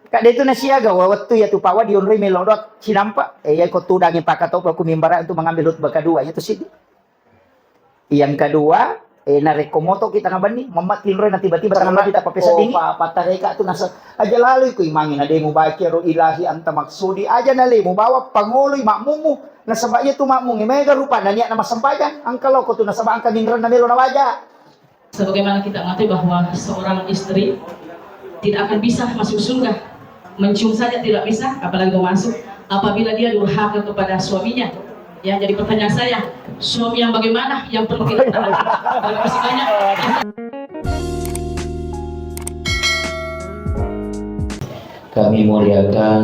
Kak dia itu nasiaga waktu ya tu pawa diunri melodot sinampak ya ko tudangin pakatop aku mimbara untuk mengambil hutbah kedua itu sih. Yang kedua narekomoto kita ngabani mamat linroy na tiba-tiba tangan kita papesa dingin patareka tu nasa aja lalu ku imangin ade mo bakiru ilahi anta maksudi aja nali mo bawa panguloy makmumu nasabaya tu makmung mega rupa na niya na masampayan ang kalau ko tu nasaba ang kanindron na melo na waja. Sebagaimana kita mengetahui bahwa seorang istri tidak akan bisa masuk surga, mencium saja tidak bisa, apalagi mau masuk apabila dia durhaka kepada suaminya. Ya, jadi pertanyaan saya, suami yang bagaimana yang perlu kita tahu? Terima kasih banyak. Kami muliakan,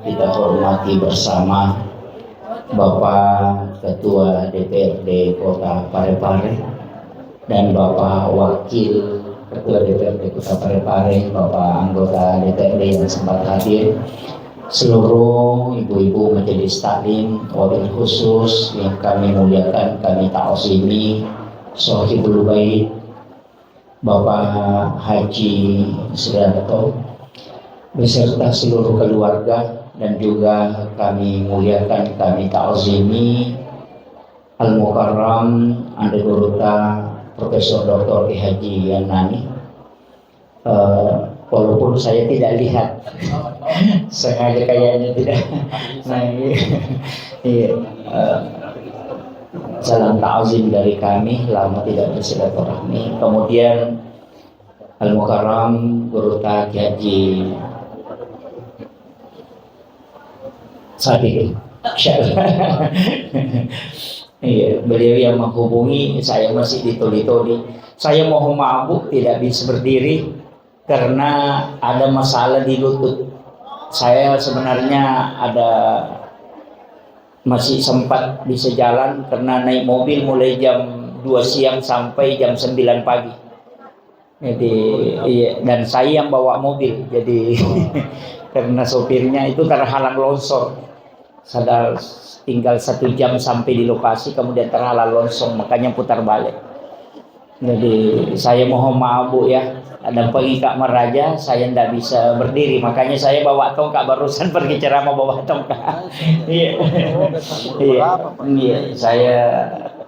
kita hormati bersama Bapak Ketua DPRD Kota Parepare dan Bapak Wakil Ketua DPRD Kota Parepare, Bapak anggota DPRD yang sempat hadir, seluruh ibu-ibu majelis taklim, wabil khusus yang kami muliakan, kami ta'zimi, Sohibul Bait, Bapak Haji Sudarto, beserta seluruh keluarga, dan juga kami muliakan, kami ta'zimi Al-Mukarram Ande Guruta Profesor Dr. Ki Haji Yanani. Walaupun saya tidak lihat, sengaja kayaknya tidak. Nah, salam ta'zim dari kami, lama tidak bersilaturahmi. Kemudian Al-Mukarram Guruta Ki Haji Sadiq. Iya, beliau yang menghubungi saya masih ditoli-toli. Saya mohon maaf Bu, tidak bisa berdiri karena ada masalah di lutut. Saya sebenarnya masih sempat bisa jalan karena naik mobil mulai jam 2 siang sampai jam 9 pagi. Jadi iya, dan saya yang bawa mobil. Jadi karena sopirnya itu terhalang longsor. Sadar tinggal 1 jam sampai di lokasi, kemudian terhalang longsor, makanya putar balik. Jadi saya mohon maaf Bu ya, ada pergi Kak Meraja, saya tidak bisa berdiri, makanya saya bawa tongkat, barusan pergi ceramah bawa tongkat. Iya, saya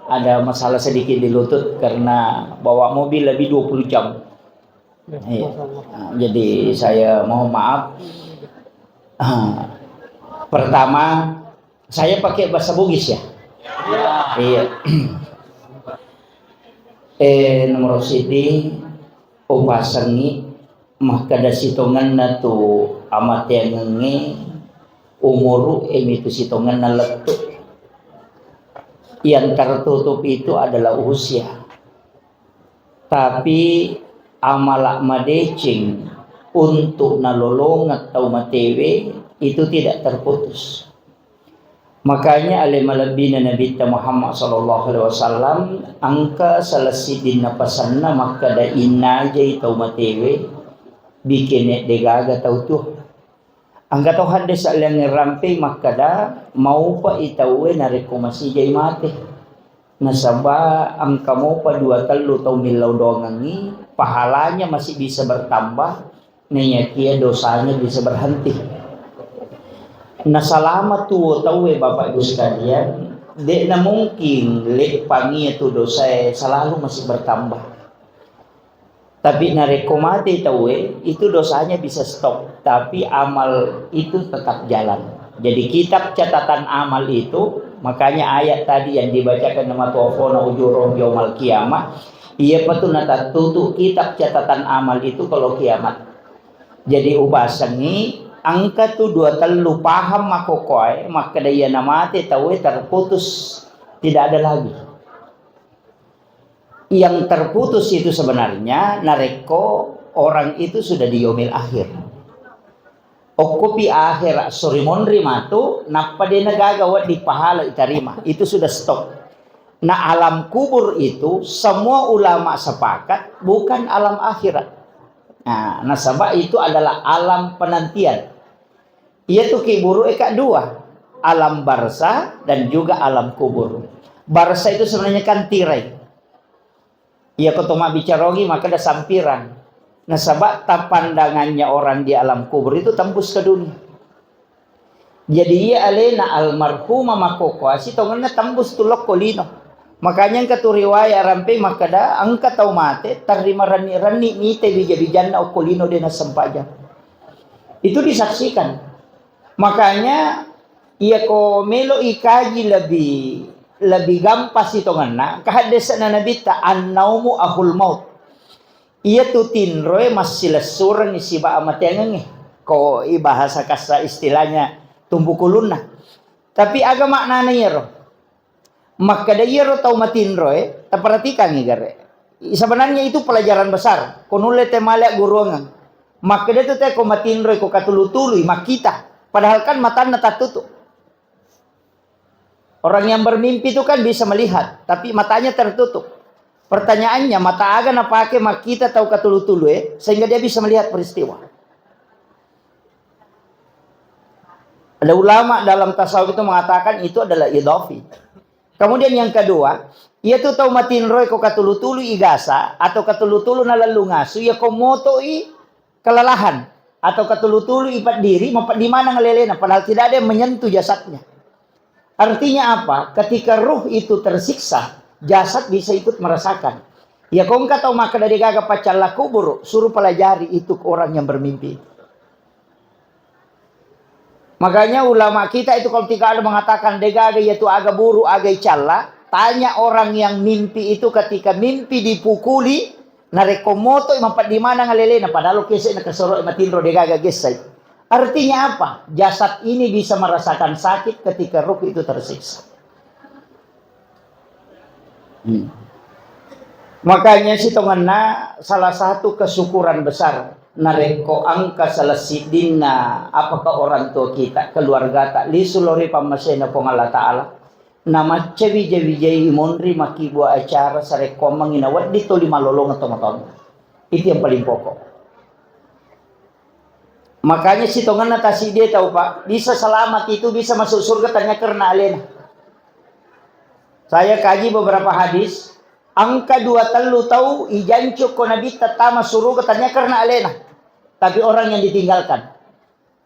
ada masalah sedikit di lutut karena bawa mobil lebih 20 jam. Iya. Jadi saya mohon maaf. Pertama, saya pakai bahasa Bugis ya. Iya. Nomor sidi upasangi makada sitongan na tu amat yang nge umuru itu sitongan na letu. Yang tertutup itu adalah usia. Tapi amalak madecing untuk nalolong atau matewe itu tidak terputus. Makanya alimalabbina Nabi Muhammad sallallahu alaihi wasallam angka salasidin napasanna maka da inna jay tau matewe bikin degaga tau tuh angka tau hande sa lang rampe maka da mau pa itawe na rekomasi jay mate nasaba angka mau pa 2 telu tau milaw dongangi pahalanya masih bisa bertambah nyakia dosanya bisa berhenti. Nah selama tuh tahu Bapak Ibu sekalian, dek na mungkin lek pangi itu dosa selalu masih bertambah. Tapi na rekomati tahu itu dosanya bisa stop, tapi amal itu tetap jalan. Jadi kitab catatan amal itu, makanya ayat tadi yang dibacakan nama tuafona ujurum yaumal kiamah, iya patut nata tutup kitab catatan amal itu kalau kiamat. Jadi ubasangi angka tu 2 telu paham makokoy maka daya namate tahu terputus, tidak ada lagi. Yang terputus itu sebenarnya nareko orang itu sudah di yaumil akhir. Okupi akhir sorry monri matu napa dia nagagawa di pahala itarima itu sudah stop. Nah alam kubur itu semua ulama sepakat bukan alam akhirat. Nah nasabah itu adalah alam penantian. Yaitu kiburu eka 2, alam barza dan juga alam kubur. Barza itu sebenarnya kan tirai. Ya ketoma bicarogi maka ada sampiran. Nasabak pandangannya orang di alam kubur itu tembus ke dunia. Jadi ia alena almarhumah makoko asi tonganna tembus tulok kolino. Makanya katu riwayat rampe makada angka tau mate terima rani mite bija-bijanna okolino dena sempaja. Itu disaksikan. Makanya ia ko melo ikaji lebih gampas itu ngana kahadasan na nabita annaumu ahul maut. Ia tu tinroy masih lesuran isi ba amatengen ko ibahasa kasa istilahnya tumbuh kulunna. Tapi aga maknanya yero. Maka da yero tau matinroy, perhatikan nih gare. Sebenarnya itu pelajaran besar. Konule temale guruangan. Maka dia tu teh ko matinroy ko katulu-tulu makita. Padahal kan matanya tak tutup. Orang yang bermimpi itu kan bisa melihat, tapi matanya tertutup. Pertanyaannya, mata aga na pakai makita atau katulu-tulu sehingga dia bisa melihat peristiwa. Ada ulama dalam tasawuf itu mengatakan itu adalah idhafi. Kemudian yang kedua, ia tuh tahu matin roy ko katulu-tulu igasa atau katulu-tulu na lalu ngasu ya ko motoi kelelahan atau katulu-tulu ipat diri di mana ngelelena padahal tidak ada yang menyentuh jasadnya. Artinya apa? Ketika ruh itu tersiksa, jasad bisa ikut merasakan. Ya kau enggak tahu maka dari gaga pacalla kubur, suruh pelajari itu orang yang bermimpi. Makanya ulama kita itu kalau tidak ada mengatakan degaga yaitu aga buru aga icalla, tanya orang yang mimpi itu ketika mimpi dipukuli, narekomoto mampat di mana ngalelena padahal kese na kasoro matindro degaga gesay. Artinya apa? Jasad ini bisa merasakan sakit ketika ruh itu tersiksa. Makanya si tongana salah satu kesyukuran besar nareko angka salasidina apakah orang tua kita keluarga tak lisulori pamasena pong Allah Ta'ala nama cewi-cewi monri maki buat acara sareko manginawat dito lima lolong atau maton itu yang paling pokok. Makanya si tongan natasi dia tahu pak bisa selamat itu bisa masuk surga tanya karena alena. Saya kaji beberapa hadis angka 2 telu tahu ijancu ko nabi tatama surga tanya karena alena. Tapi orang yang ditinggalkan.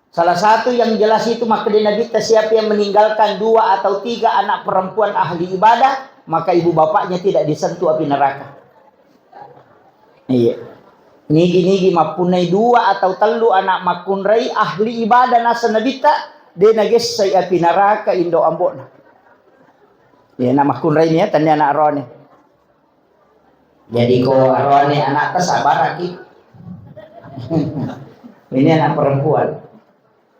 Salah satu yang jelas itu maka di nabi siapa yang meninggalkan 2 atau 3 anak perempuan ahli ibadah maka ibu bapaknya tidak disentuh api neraka. Iya. Nigi mapunai 2 atau telu anak makunrai ahli ibadah nasa nabita de nages say api neraka indo ambona. Ya nama makunrai ni tanya anak arone. Jadi ko arone anak sabar lagi. Ini anak perempuan.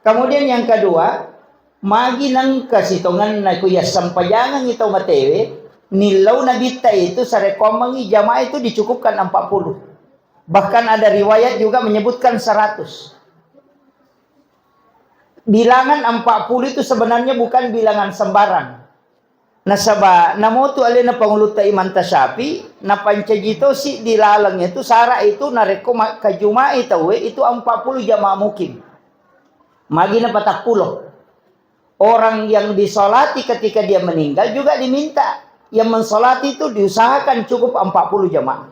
Kemudian yang kedua, magi nang kasitongan na kuya sampayangan ito matewe, nilaw nabita itu sa rekomangi jamaah itu dicukupkan 40. Bahkan ada riwayat juga menyebutkan 100. Bilangan 40 itu sebenarnya bukan bilangan sembarang. Nasaba namotu alena panguluta iman tasyapi na pancajito si dilalang itu sara itu nareko kajuma itu 40 jamaah mukim. Magi na 40. Orang yang disolati ketika dia meninggal juga diminta yang mensolati itu diusahakan cukup 40 jamaah.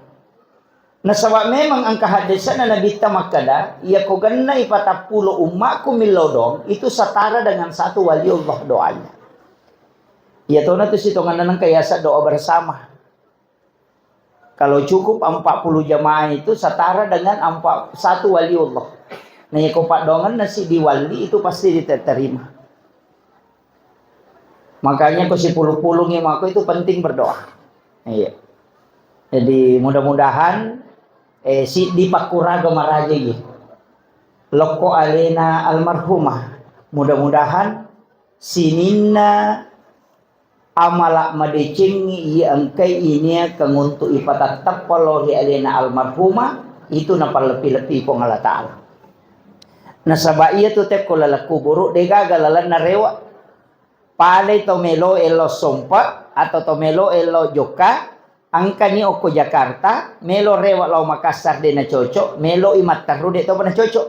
Nah sebab memang angka hadisan na nabita makada ia ko ganna 40 ummaku milodong itu setara dengan 1 wali Allah doanya. Ya tahu nanti sitongan nang kayasa doa bersama. Kalau cukup 40 jamaah itu setara dengan 1 wali Allah. Nah ya kopak dongan nasi diwali itu pasti diterima. Makanya ko si puluh-puluh ngimaku itu penting berdoa. Iya. Jadi mudah-mudahan si dipakuraga maraja gitu. Loko alena almarhumah. Mudah-mudahan sininna amalak madecengi yang kay ini kanguntu ipatatap palohi alena almarhumah itu napal lepi-lepi pong Allah Ta'ala. Nasaba iya tu teko lalaku buruk dega galalan na rewa. Palay tomelo elo sompa atau tomelo elo joka angka ni oko Jakarta melo rewa lau Makassar de na cocok melo imat taru de to na cocok.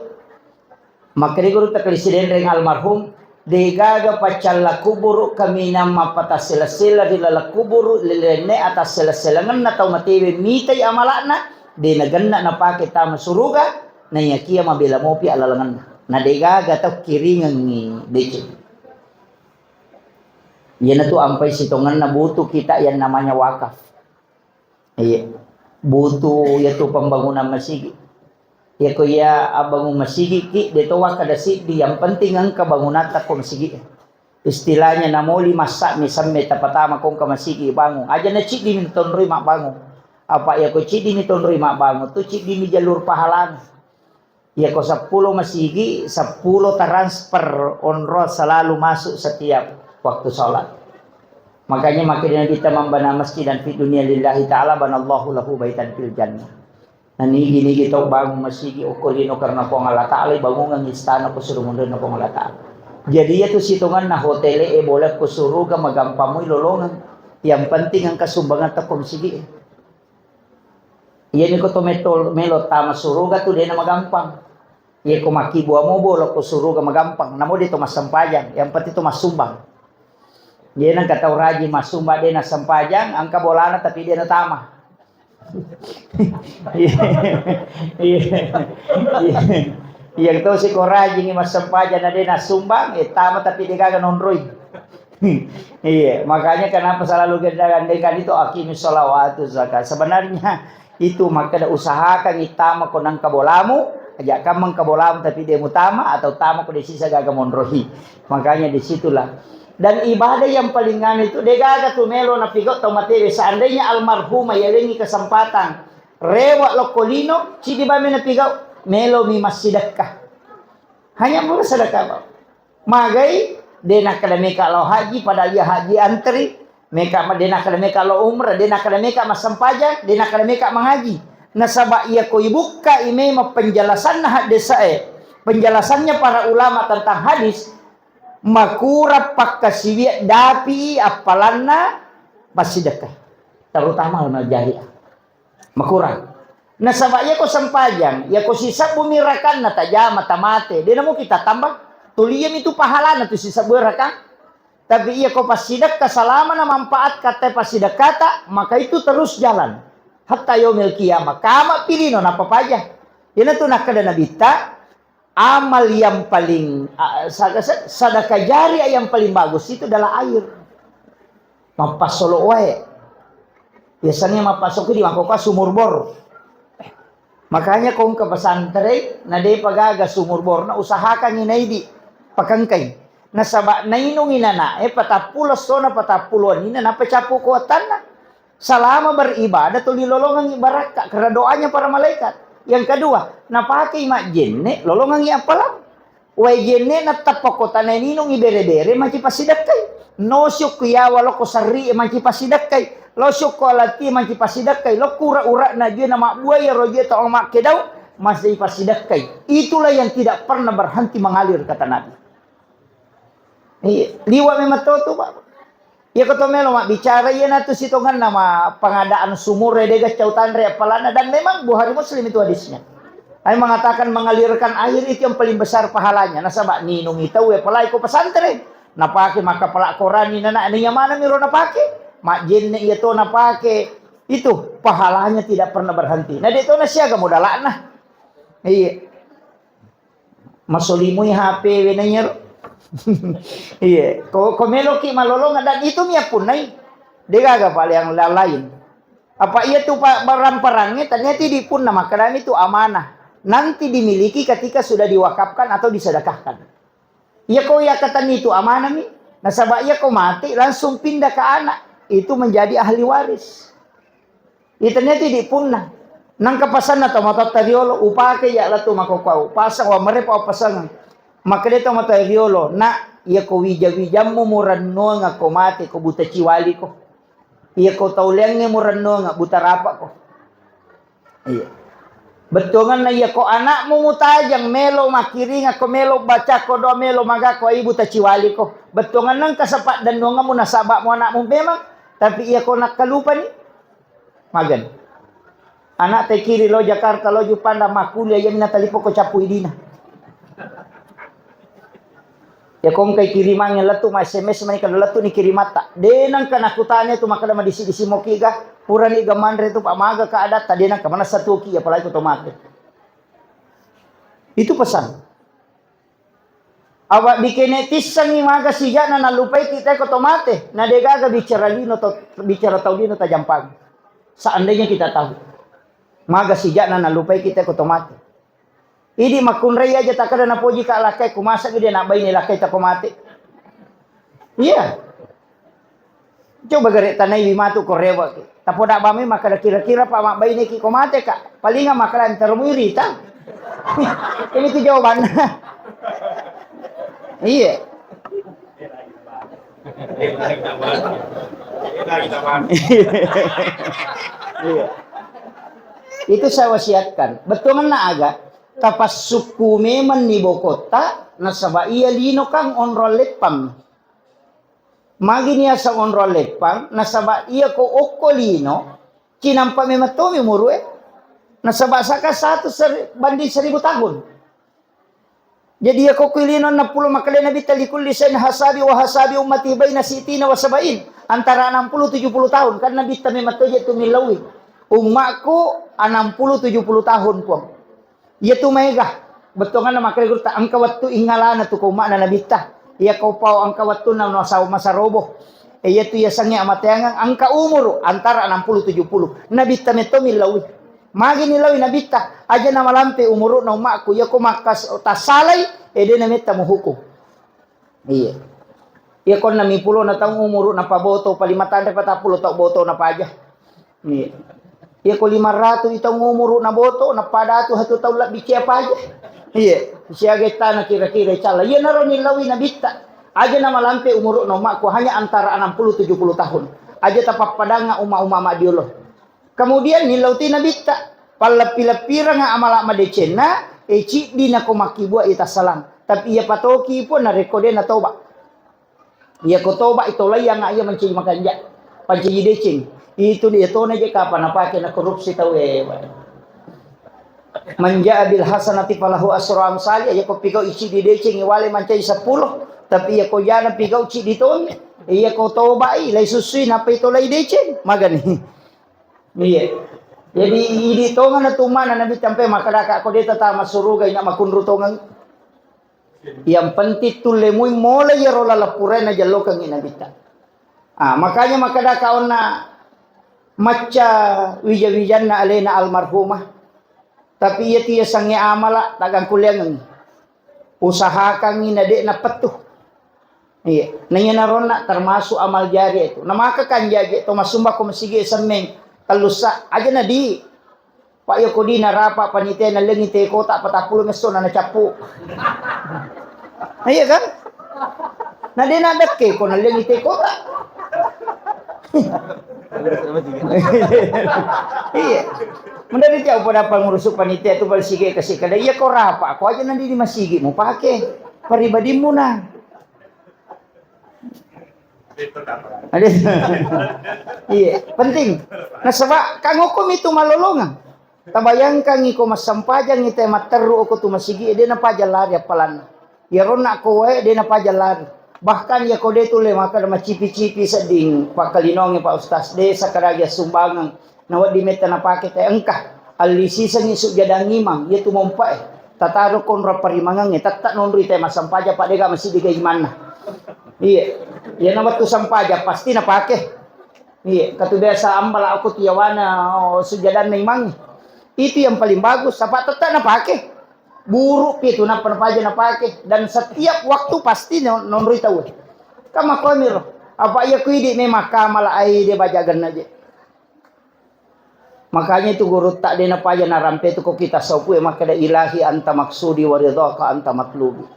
Makri guru taklisiden reng almarhum degaga pacalla kuburu kami nama patas sela-sela di lala kuburu lilene atas sela-selangan na tau matewe mitai amalakna de naganda na pake tama suruga na yakia mabela mopi alalangan na dega gatau kiringan ni dece. Yan na to ampay sitongan na buto kita yan namanya wakaf. Iya. Buto yato pembangunan masjid. Ya ko ya abangun masjid ki deto wakada sidi yang penting ang kebangunan ta ko masjid. Istilahnya namoli masak misamme tapatama kong ka masjid bangun. Aja na cidi ni tonroy mak bangun. Apa ya ko cidi ni tonroy mak bangun tu cidi ni jalur pahalan. Ya ko 10 masjid 10 transfer onroad selalu masuk setiap waktu sholat. Makanya makin kita membana masjid dan fi dunia lillahi ta'ala banallahu lahu baitan fil jannah. Nah gini kita bangun masjid ukulino karena ko Allah ta'ala bangun ng istana ko suruh mundur na ko Allah ta'ala. Jadi itu situngan na hotele boleh ko suruh ka magampamoy lolongan. Yang penting ang kasumbangan ta ko masjid. Iyan ko to melo tama suruh ka to di na magampang. Iya ko makibuha mo boleh ko suruh ka magampang. Namo dito masampayan. Yang penting to masumbang. Dia nang kata raji masumba dia na sampajang angka bolana tapi dia na tama. Yang tahu si koraji ni mas sampajang na dia na sumbang tama tapi dia kagak nonroy. Iya, makanya kenapa selalu gandakan itu aqimis sholawatu zakat. Sebenarnya itu maka ada usahakan itama ko nang kabolamu, aja kamang kabolamu tapi dia mutama atau tama ko di sisa gaga monrohi. Makanya disitulah. Dan ibadah yang paling ngani itu degaga tu melo na pigot tau materi seandainya almarhumah yalengi kesempatan rewak lokolino cidi bami na pigot melo mi masjidakah hanya mula sedekah magai dena kada meka lo haji pada dia haji antri meka dena kada meka lo umrah dena kada meka masampaja dena kada meka mengaji nasaba ia ko ibuka ime penjelasan hadis penjelasannya para ulama tentang hadis makura pakkasiwi dapi apalanna pasidekah terutama amal jariah makura nasabaya ko sampajang ya ko sisa bumirakan na tajama tamate di namo kita tambah tuliyam itu pahala na tu sisa bumirakan tapi iya ko pasidekah selama na manfaat kata pasidekata maka itu terus jalan hatta yaumil qiyamah kama pilino na papajah yana tu nakada nabita amal yang paling sedekah jariah yang paling bagus itu adalah air. Mapasolo wae. Biasanya mapasok di mangkoka sumur bor. Makanya kung ke pesantren na de pagaga sumur bor na usahakan inay di pakangkay. Nasaba nainong inana patapulos to na patapuluan ina na pacapu kuatan na. Selama beribadah tuh dilolongan ibarat karena doanya para malaikat. Yang kedua, napakai mak jenne lolongan iya palam. Wai jenne na tapakota na ninong ibere-bere maci pasidakkay. No syuk ya walo ko sarri maci pasidakkay. Lo syuk ko alati maci pasidakkay. Lo kura-ura na dia na makbuaya roje to ang makedaw masih pasidakkay. Itulah yang tidak pernah berhenti mengalir kata Nabi. Liwa memang to Pak. Ya ketomelo mak bicara ya na tu sitongan nama pengadaan sumur redega cautan repalana dan memang Bukhari Muslim itu hadisnya. Ay mengatakan mengalirkan air itu yang paling besar pahalanya. Nasaba ninong itaw palay ko pesantren. Napake maka palak Quran na yang mana miro napake? Mak jenne iya to napake. Itu pahalanya tidak pernah berhenti. Nah dito na siya gamudala na. Iya. Masolimoy HP wenanya. Iya, komelo ki malolong dan itu mia punai. Degaga pala yang lain. Apa iya tuh Pak barang-barangnya ternyata di pun nama karena itu amanah. Nanti dimiliki ketika sudah diwakafkan atau disedekahkan. Iya kau ya kata itu amanah nih. Nasabah iya kau mati langsung pindah ke anak. Itu menjadi ahli waris. Itu ternyata di punna. Nang kapasan na tomato tariolo upake ya latu makokau. Pasang wa merepa pasangan. Maka dito matayolo na iya ko wija-wijam mo muranno nga komate ko buta ciwali ko. Iya ko tauleng nga muranno nga buta rapa ko. Iya. Betongan na iya ko anak mo mutajang melo makiri nga ko melo baca ko do melo maga ko ay buta ciwali ko. Betongan nang kasapat dan nga mo nasaba mo anak mo memang tapi iya ko nakalupa ni. Magan. Anak te kiri lo Jakarta lo Jupanda makulia yang natalipo ko capuy dina. Ya kung kay kiriman nga latu ma SMS man ka latu ni kirimata. Denang kanakutanya tu makada madisi-disi mo kiga. Pura ni gamandre itu pamaga ka adat tadi na kamana satuki apalagi otomatis. Itu pesan. Awak bikinetis sangi maga siya na nalupay kita otomatis. Na degaga bicara lino to bicara taulino ta jampang. Seandainya kita tahu. Maga siya na nalupay kita otomatis. Idi makunray aja takada na poji ka lakay kumasa gede na bay ni lakay ta kumati. Iya. Coba gare tanay limatu korewa ki. Tapoda bami maka kira-kira pa mabay ni ki kumate ka. Palinga makalan termuiri ta. Ini tu jawabannya. Iya. Iya. Itu saya wasiatkan. Betul mana agak? Tapas suku meman ni bokota nasaba iya lino kang onrol lepam. Magi niya sa onrol lepam nasaba iya ko okolino kinampa mematomi murue. Nasaba saka banding 1000 tahun. Jadi ako kulino na pulo makali na bitalikul lisan hasabi wa hasabi ummati bayna sitina wa sabain. Antara 60-70 tahun. Kan nabi tami matoje tumilawi. Umakku 60-70 tahun po. Yaitu mega. Betul nga na makali gurta. Ang kawat tu ingala na tu kuma na nabita. Iya kau pau ang kawat tu na nasaw masarobo. Yaitu ya sangi amateangang. Ang kaumuro antara 60-70. Nabita mitomilawi. Magi nilawi nabita aja na malampe umuro na umakku ya ko makas tasalay ede na meta muhuko. Iya. Ya kon na mipulo na taong umuro na paboto palimatan pa tapulo ta boto na paja. Iya. Ya ko 500 itong umuro na boto na padato hatu tawla bikia paja. Iya. Siya geta na kira-kira chala. Ya na ron nilawi nabita aja na malampe umuro na umakku hanya antara 60-70 tahun. Aja tapapadanga uma-uma madiolo. Kemudian nilauti nabita palapila-pira nga amala madecena eci di na kumakibua ita salang. Tapi ia patoki pun na rekode na toba. Ia ko toba ito layang nga ia mencari makanja. Panciji deceng. Itu dia to na je kapan napake na korupsi tau Manja bil hasanati falahu asru amsali ia ko pigaw ici di deceng iwale mancai 10 tapi ia ko jana pigaw ci di ton. Ia ko toba lay susui na ito lay deceng magani. Iya. Jadi idi tongan na tumana nabi sampai makadaka ko deta ta masurugay na makunrutongan. Yang penting tulemuy mola ya rola lapure na jallo kang inabita. Makanya makadaka on na maca wija-wijan na alena almarhumah. Tapi iya tiya sangi amala tagang kuliang usahakan inade na petuh. Iya, nanya naron na termasuk amal jari itu. Namaka kan jaje to masumba ko masige sameng kalusa aja na di Pak Yoko di narapa panitia na lengi te kota patapulo meso na nacapu. Iya kan? Na di nadak ke ko na lengi te kota. Iya. Mendari tiaw pada pangurusuk panitia tu balsige kasih kada iya ko rapa ko aja na di masigi mo pake pribadimu na. Iya, penting. Nah, sebab kang hukum itu malolongan. Tabayangkan iko masampajang ite materu ko tu masigi de na pajalari apalan. Ya rona ko wae de na pajalari. Bahkan ya ko de tu le maka ma cipi-cipi seding pakalinong Pak Ustaz de sakaragya sumbangan. Nawad di meta na paket engkah alisi sang isuk jadang imang ya tu mompa tataro kon ra parimangang tatak nonri te masampaja Pak de ga masih di gimana. Iya, ya nama tu sampaja pasti na pake. Iya, katu biasa ambala aku tiawana sujadan memang. Itu yang paling bagus. Apa tetap na pake. Buruk itu na penapaja na pake dan setiap waktu pasti nonroi tahu. Kama komir. Apa ia kuidi memang kamala ai dia bajagan aja. Makanya itu guru tak dena paja na rampe itu kok kita sopu maka da ilahi anta maksudi wa ridhaka anta matlubi.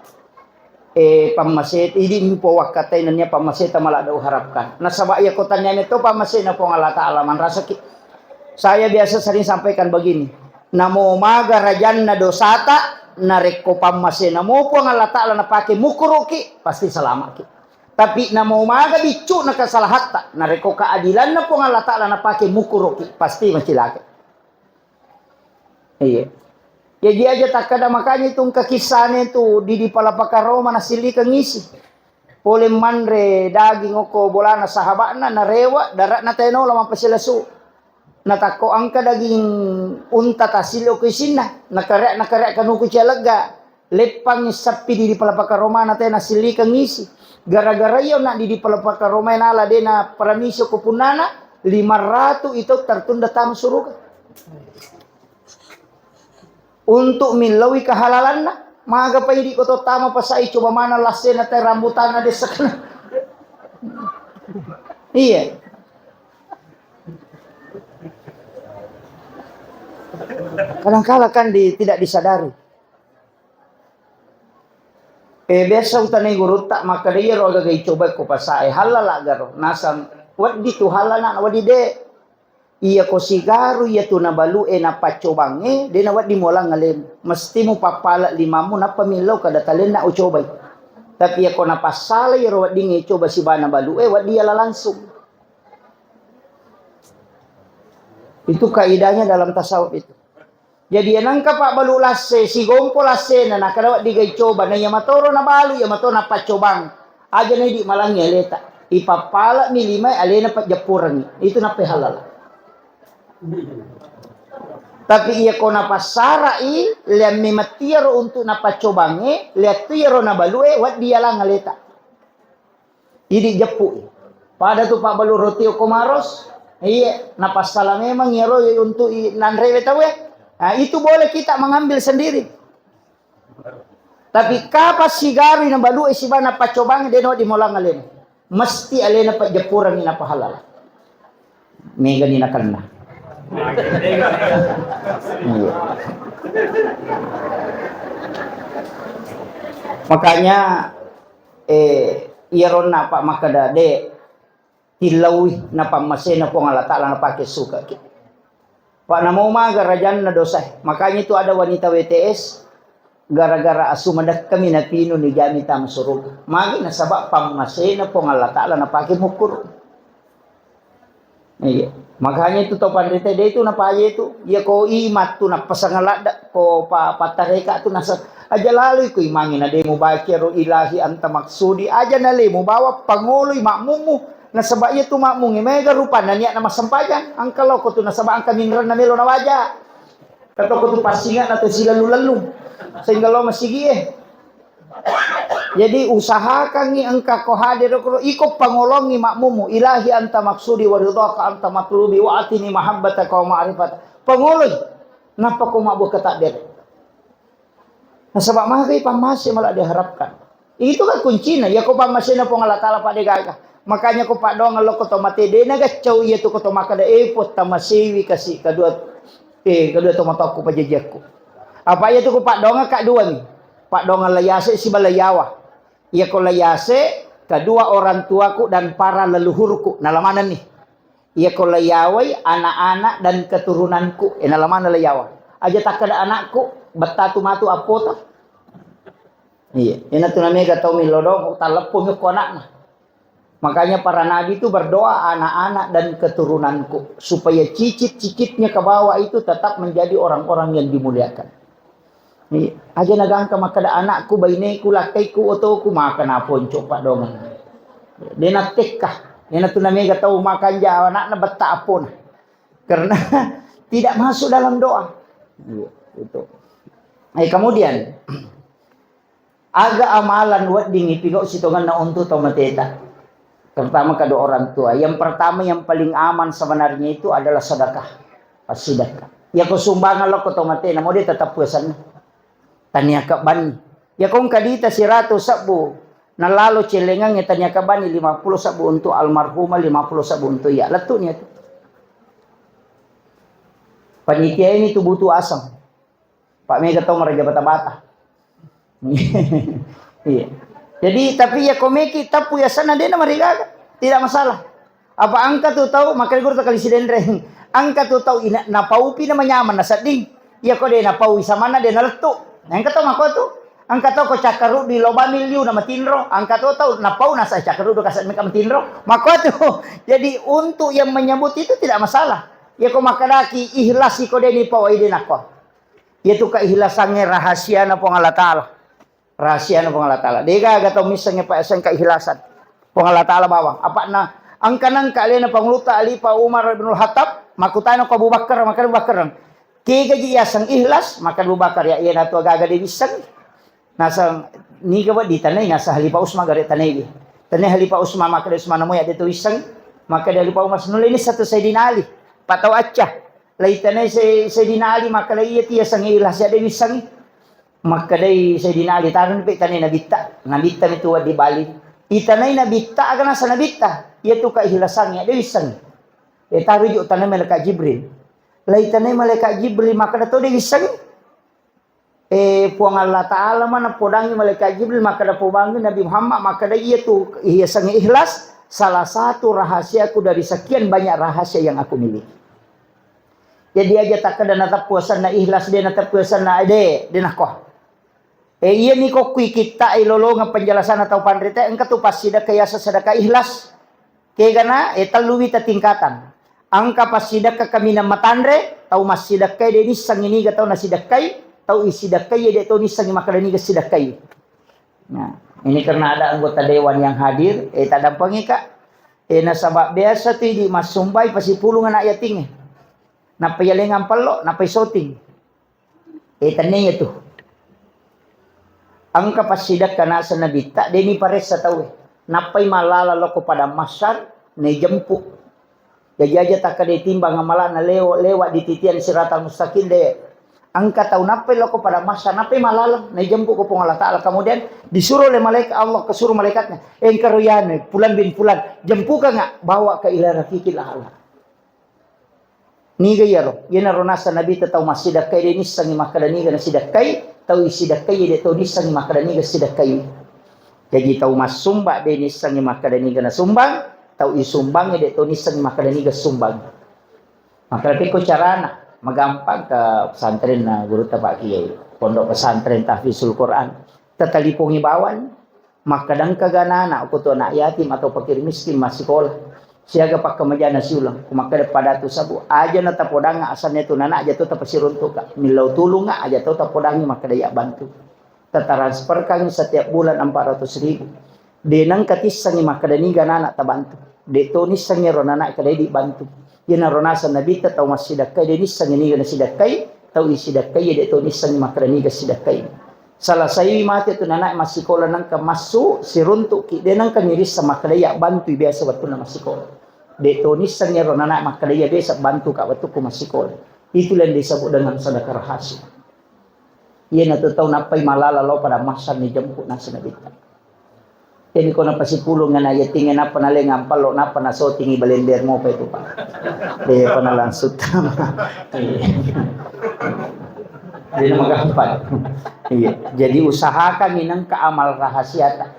Pamaset ini po wakatay na niya pamaset mala daw harapkan. Nasaba iya ko tanya nito pamaset na po ng Allah Ta'ala man rasa saya biasa sering sampaikan begini. Namo maga rajan na dosata nareko pamaset namo po ng Allah Ta'ala na pake mukuruki pasti salamat ki. Tapi namo maga bicu na kasalahatta nareko keadilan na po ng Allah Ta'ala na pake mukuruki pasti macilaki. Iya. Jadi aja tak kada makanya itong kakisane itu di palapaka Roma na sili kang isi. Pole manre daging oko bola na sahabana na rewa darat na teno lamang pasilasu. natako angka daging unta tasilo kusinna nakarek kanu ku lega lepang sapi di palapaka romana teh nasili kang ngisi gara-gara yo nak di palapaka romana ala dena paramiso kupunana 500 itu tertunda tamu surga untuk milawi kehalalanna maga pa di koto tama pasai coba mana lasena teh rambutan ada sekena iya kadang-kala kan tidak disadari. Biasa utanay guru tak maka dia roga gay coba ko pasay halala garo nasam wadi tu halana wadi de iya ko sigaru iya tu nabalu na pacobange de na wadi molang ngalen mesti mo papala limamu na pamilaw kada talen na ucobay tapi iya ko napasala iro wadi ngi coba si bana balu wadi ala langsung itu kaidahnya dalam tasawuf itu. Jadi nangka pak balu lase si gompo lase na nakadawa di gay coba na yamatoro na balu yamatoro na pacobang aja na di malangnya leta ipapala milimay alena pa japuran itu na pehalala tapi iya ko na pasara liam mimatiaro untuk na pacobange liat tuyaro na balu wat dia lang aleta jadi japu pada tu pak balu roti o komaros iya na pasala memang yaro untuk nanrewe tawe. Nah, itu boleh kita mengambil sendiri. Tapi kapas sigari na balu si bana pacobang deno di molang alen. Mesti alena pa japuran ina pahalala. Mega ni nakalna. Makanya iyaron na pa makada de hilawi na pamasena po nga latala na pakai suka. Pak namo garajan na dosa. Makanya itu ada wanita WTS gara-gara asumadak kami na pino ni gamit ang surug. Magi na sabak pamasena po nga latala na pakai mukur. Iya. Makanya itu topan rite de itu na paye itu ya ko imat tu na pasangalada ko patareka tu nasa aja lalu ko imangin na de mo bakiro ilahi anta maksudi aja na le mo bawa panguloy makmumu nasabaya tu makmung mega rupa na niya na masampayan ang kalau ko tu nasaba ang kaminran na melo na waja kato ko tu pasinga na to sila lulalu sehingga lo masigi jadi usahakan ni angka ko hadir ko iko pangolongi makmumu ilahi anta maksudi wa ridhaka anta matlubi wa atini mahabbata ka ma'rifat panguloy napa ko mabu katakdir nasaba mah kay pamasi malah diharapkan itu kan kuncinya ya ko pamasi na po ngalatala pa degaga. Makanya ko pak doang lo koto mati de naga cau iya tu koto makada pot tamasiwi kasih kedua tu mata aku pajajakku. Apa ya tu ko pak doang kak dua nih. Pak doang layase si balayawa. Iya ko layase kedua orang tuaku dan para leluhurku. Nalamana nih. Iya ko layawai anak-anak dan keturunanku. Nalamana layawa. Aja tak ada anakku betatu matu apota. Iya. Ina tu namanya gatau milodong talepon ko anakna. Makanya para nabi itu berdoa anak-anak dan keturunanku supaya cicit-cicitnya ke bawah itu tetap menjadi orang-orang yang dimuliakan. Nih, aja nagangka makada anakku baineku lakaiku otoku makan apon coba dong. Dia nak tekah, dia nak tunamega tahu makan ja anak na beta apon. Karena tidak masuk dalam doa. Itu. Kemudian aga amalan wat dingi pigo sitongan na untuk tomateta. Terutama kedua orang tua. Yang pertama yang paling aman sebenarnya itu adalah sedekah. Sedekah. Ya ko sumbangan lo ko tomate na mo di tetap puasan. Tanya ka bani. Ya kung kadita si Ratu sabu na lalo celengang ya tanya ka bani 50 sabu untuk almarhumah 50 sabu untuk ya. Letu niya. Panitia ini tuh butuh asam. Pak Mega tahu meraja bata-bata. Iya. Jadi tapi ya komeki tapu ya sana dia nama rigaga tidak masalah. Apa angka tu tahu makanya guru kali sidendreng. Angka tu tahu ina napaupi nama nyaman nasading. Ya ko dia napau sama na dia naletu. Angka tu mako tu. Angka tu ko cakaru di loba milyu nama tinro. Angka tu tahu napau nasa cakaru do kasat meka tinro. Mako tu. Jadi untuk yang menyebut itu tidak masalah. Ya ko makadaki ikhlas ko dia ni pau ide nako. Ya tu keikhlasannya rahasia na po Allah Taala. Rahasia na Allah Ta'ala. Dega gatau misalnya pa esen kaihlasan. Allah Ta'ala bawang. Apa na ang kanang kalian na pangluta ali pa Umar bin Khattab makutano ko Abu Bakar, maka Abu Bakar. Kaya gaji yasang ihlas, maka Abu Bakar ya iya nato agaga di bisang. Nasa ni gawa di tanay nasa Halifa Usman gari tanay. Tanay Halifa Usman maka Usman mo ya dito isang, maka Halifa Usman nulinis satu Sayyidina Ali. Pataw atya. Lay tanay Sayyidina Ali maka lay iya sang ihlas ya di bisang. Maka day Sayyidina Ali taron pe tanay nabitta. Nabitta itu di Bali. Itanay nabitta aga nasa nabitta. Iya tu ka ihlasang ya di bisang. Taruh juk tanay malaikat Jibril. Lay tanay malaikat Jibril maka dato di bisang. Puang Allah Ta'ala mana podangi malaikat Jibril maka da pobangi Nabi Muhammad maka da iya tu sang ikhlas salah satu rahasiaku dari sekian banyak rahasia yang aku miliki. Jadi aja tak kada natap puasan na ikhlas dia natap puasan na ade dia nak koh. Iya ni kok kui kita ilolong penjelasan atau pandrita engka tu pasti dah kaya sedekah ikhlas. Kaya gana taluwi ta tingkatan. Angka pasida ka kami na matandre tau masidakai dia ni sang ini gatau nasidakai tau isidakai dia tau ni sang makalani gasidakai. Nah, ini karena ada anggota dewan yang hadir, tak dampangi kak. Nasabak biasa tu di mas sumbay pasipulungan anak yating. Napayalengan palo, napay soting. Tanay itu. Angka pasidak kana sa nabita, deni pares sa tawe. Napay malalalo ko pada masyar, na jempuk. Jajaja tak kada timbang ngamalan na lewat di titian siratal mustaqim de. Angka tahu napay loko pada masa napay malalang na jempuk ko pong Allah Ta'ala. Kemudian disuruh oleh malaikat Allah, kesuruh malaikatnya. Engkaroyan, pulan bin pulan. Jempuk ka nga, bawa ka ila rafiqil a'la. Ni gayaro, yan nasa nabi tataw masidakay din isang makadaniga na sidakay, tahu isidakay din tahu isang makadaniga sidakay. Jadi tahu masumba din isang makadaniga na sumbang, tahu isumbang din tahu isang makadaniga sumbang. Maka ko carana magampang ke pesantren na guru tabak kiai pondok pesantren tahfizul Quran tatalipong ibawan makadang kaganana ko to anak yatim atau fakir miskin masih sekolah siaga pak kemajana siulang kumakada pada tu sabu aja na tapodang asalnya tu nana aja tu tapasiruntuk ka milau tulung aja tu tapodangi makada ya bantu transfer kami setiap bulan 400.000 denang katisang makada ni ganana tabantu de to ni sangero nana kada di bantu. Yan naronasan na bita tau masidakai dia nisang ini na sidakai tau isidakai dia tau nisang makrani ga sidakai. Salah sayi mati tu nanak masikola nang ka masu siruntuk ki dia nang kaniris sa makraya bantu biasa waktu na masikola. De tau nisang nya nanak makraya biasa bantu ka waktu ku masikola. Itulah yang disebut dengan sedekah rahasia. Yan na tau napay malalalo pada masa ni jemput na sinabita. Ini ko na pasipulong nga na yatingin na panaling ang palo na panaso tingi balender mo pa ito pa. Kaya panalansot tama. Hindi na magampal. Jadi usahakan inang kaamal rahasia.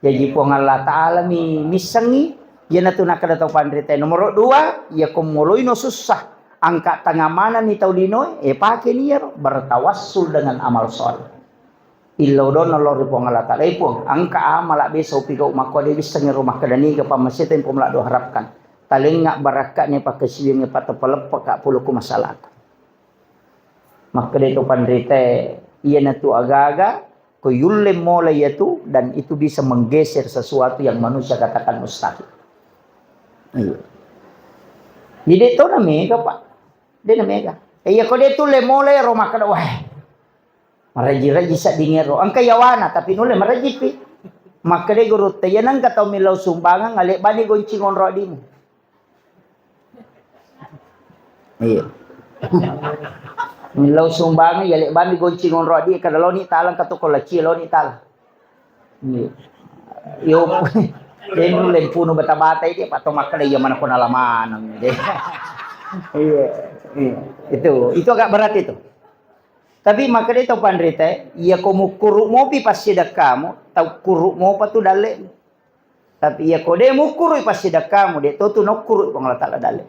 Jadi po nga Allah Ta'ala misangi yan na ito nakadataw pandrita. Nomor 2, ya kumuloy no susah. Angka tangamanan ni Taulino, pakai niya bertawassul dengan amal soleh. Ilaw doon na lori po nga latalay po. Ang kaamala bisa upigaw makwa di bisa nga rumah kadani ka pamasitin po malado harapkan. Taling nga baraka niya pakasiyong nga patapalap pakapulo ko masalah. Maka dito pandrite, iyan na to agaga, kuyulim mo lay ito, dan itu bisa menggeser sesuatu yang manusia katakan mustahil. Di dito na mega pak. Di na mega. Iya ko dito lemolay rumah kada wah. Maraji-raji sa dingero. Ang kayawana, tapi nule maraji pi. Maka de guru tayanang kataw milaw sumbangan, ngali bani goncingon rodi mo. Iya. Milaw sumbangan, yali bani goncingon rodi, kadalaw ni talang katukola, chilo ni tal. Iya. Yo, den nule puno bata-bata iti, pato maka de yaman ako nalaman. Iya. Itu agak berat itu. Tapi maka dia tahu pandrita, ia kamu kuruk mo pi pas sidak kamu, tahu kuruk mo pa tu dale. Tapi ia kode mo kuruk pas sidak kamu, dia tahu tu nak kuruk pang Ta'ala dale.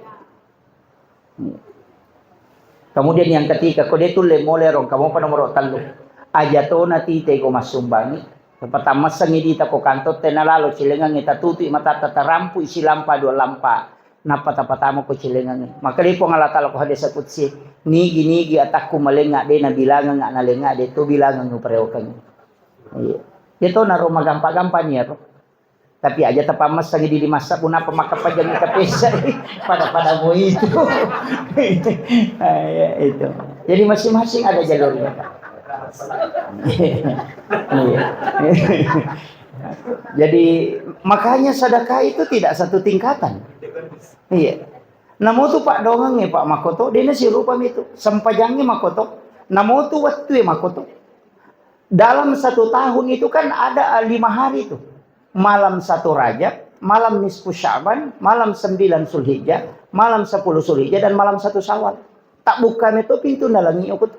Kemudian yang ketiga, kode tu le molerong kamu pa nomor 3. Aja to na tite ko masumbangi. Pertama sangi dita ko kanto tenalalo cilengang ita tutu mata tatarampu isi lampa 2 lampa. Napatapatamo ko cilengang. Maka di po nga Allah Ta'ala ko hadis sa kutsi. Nigi atakku malenga de na bilangan nga nalenga de to bilangan no pareho kanyo. Ito na ro magampa-gampa niya ro. Tapi aja tapamas lagi di masa pun apa maka pajang ke pesa pada mau itu. Ya, itu. Jadi masing-masing ada jalurnya. Jadi makanya sedekah itu tidak satu tingkatan. Iya. Namo tu Pak Dongeng Pak Makoto, dia si rupa itu. Sampajangnya Makoto. Namo tu waktu Makoto. Dalam 1 tahun itu kan ada 5 hari itu. Malam 1 Rajab, malam nisfu Sya'ban, malam 9 Zulhijjah, malam 10 Zulhijjah, dan malam 1 Syawal. Tak buka itu pintu nalangi ukut.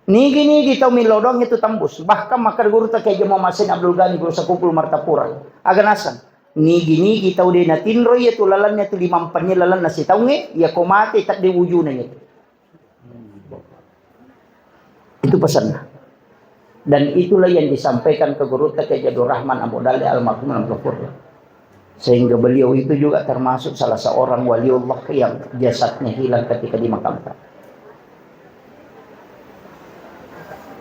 Nigi tahu milodong itu tembus. Bahkan makar guru tak kayak Jemaah Masin Abdul Ghani berusaha kumpul Martapura. Aganasan. Nigi tahu dia natinro ya tu lalannya tu 5 empannya lalan nasi tahu nge ya komate tak diwujudnya itu. Itu pesannya. Dan itulah yang disampaikan ke Guru Taqi Jadul Rahman Abu Dali almarhum al-Ghafur. Sehingga beliau itu juga termasuk salah seorang waliullah yang jasadnya hilang ketika dimakamkan.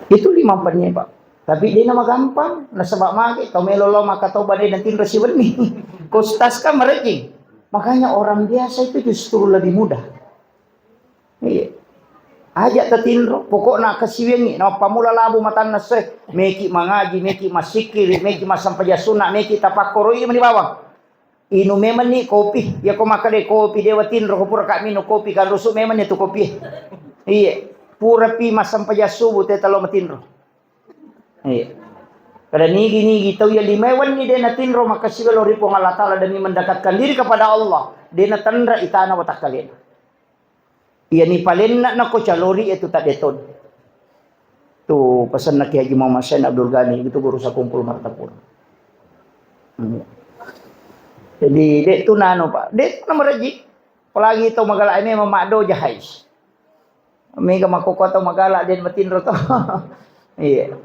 Itu 5 empannya Pak. Tapi dia nama gampang, nasabak maki, tau melolo maka tau badai dan tinro si benih. Kostas kan merecing. Makanya orang biasa itu justru lebih mudah. Iya. Ajak tertinro, pokoknya kasiwengi, nama pamula labu matan nase, meki mangaji, meki masikiri, meki masampajasuna, meki tapakoro ini di bawah. Inu memang nih kopi, ya kau makan deh kopi dewa tinro, pura kak minum kopi, kalau rusuk memang itu kopi. Iya, pura pi masampajasubu te talo matinro. Iya. Kada nigi tahu ya limewan ni dia natinro maka sigalo ripo Allah Taala demi mendekatkan diri kepada Allah, dia natandra itana watak kalian. Iya ni paling nak ko calori itu tak deton. Tu pesan nak Haji Muhammad Sain Abdul Ghani itu guru sakumpul Martapura. Jadi dek tu nano Pak. Dek nama reji. Apalagi tu magala ini memakdo jahais. Mega makoko tu magala dan matinro tu. Iya.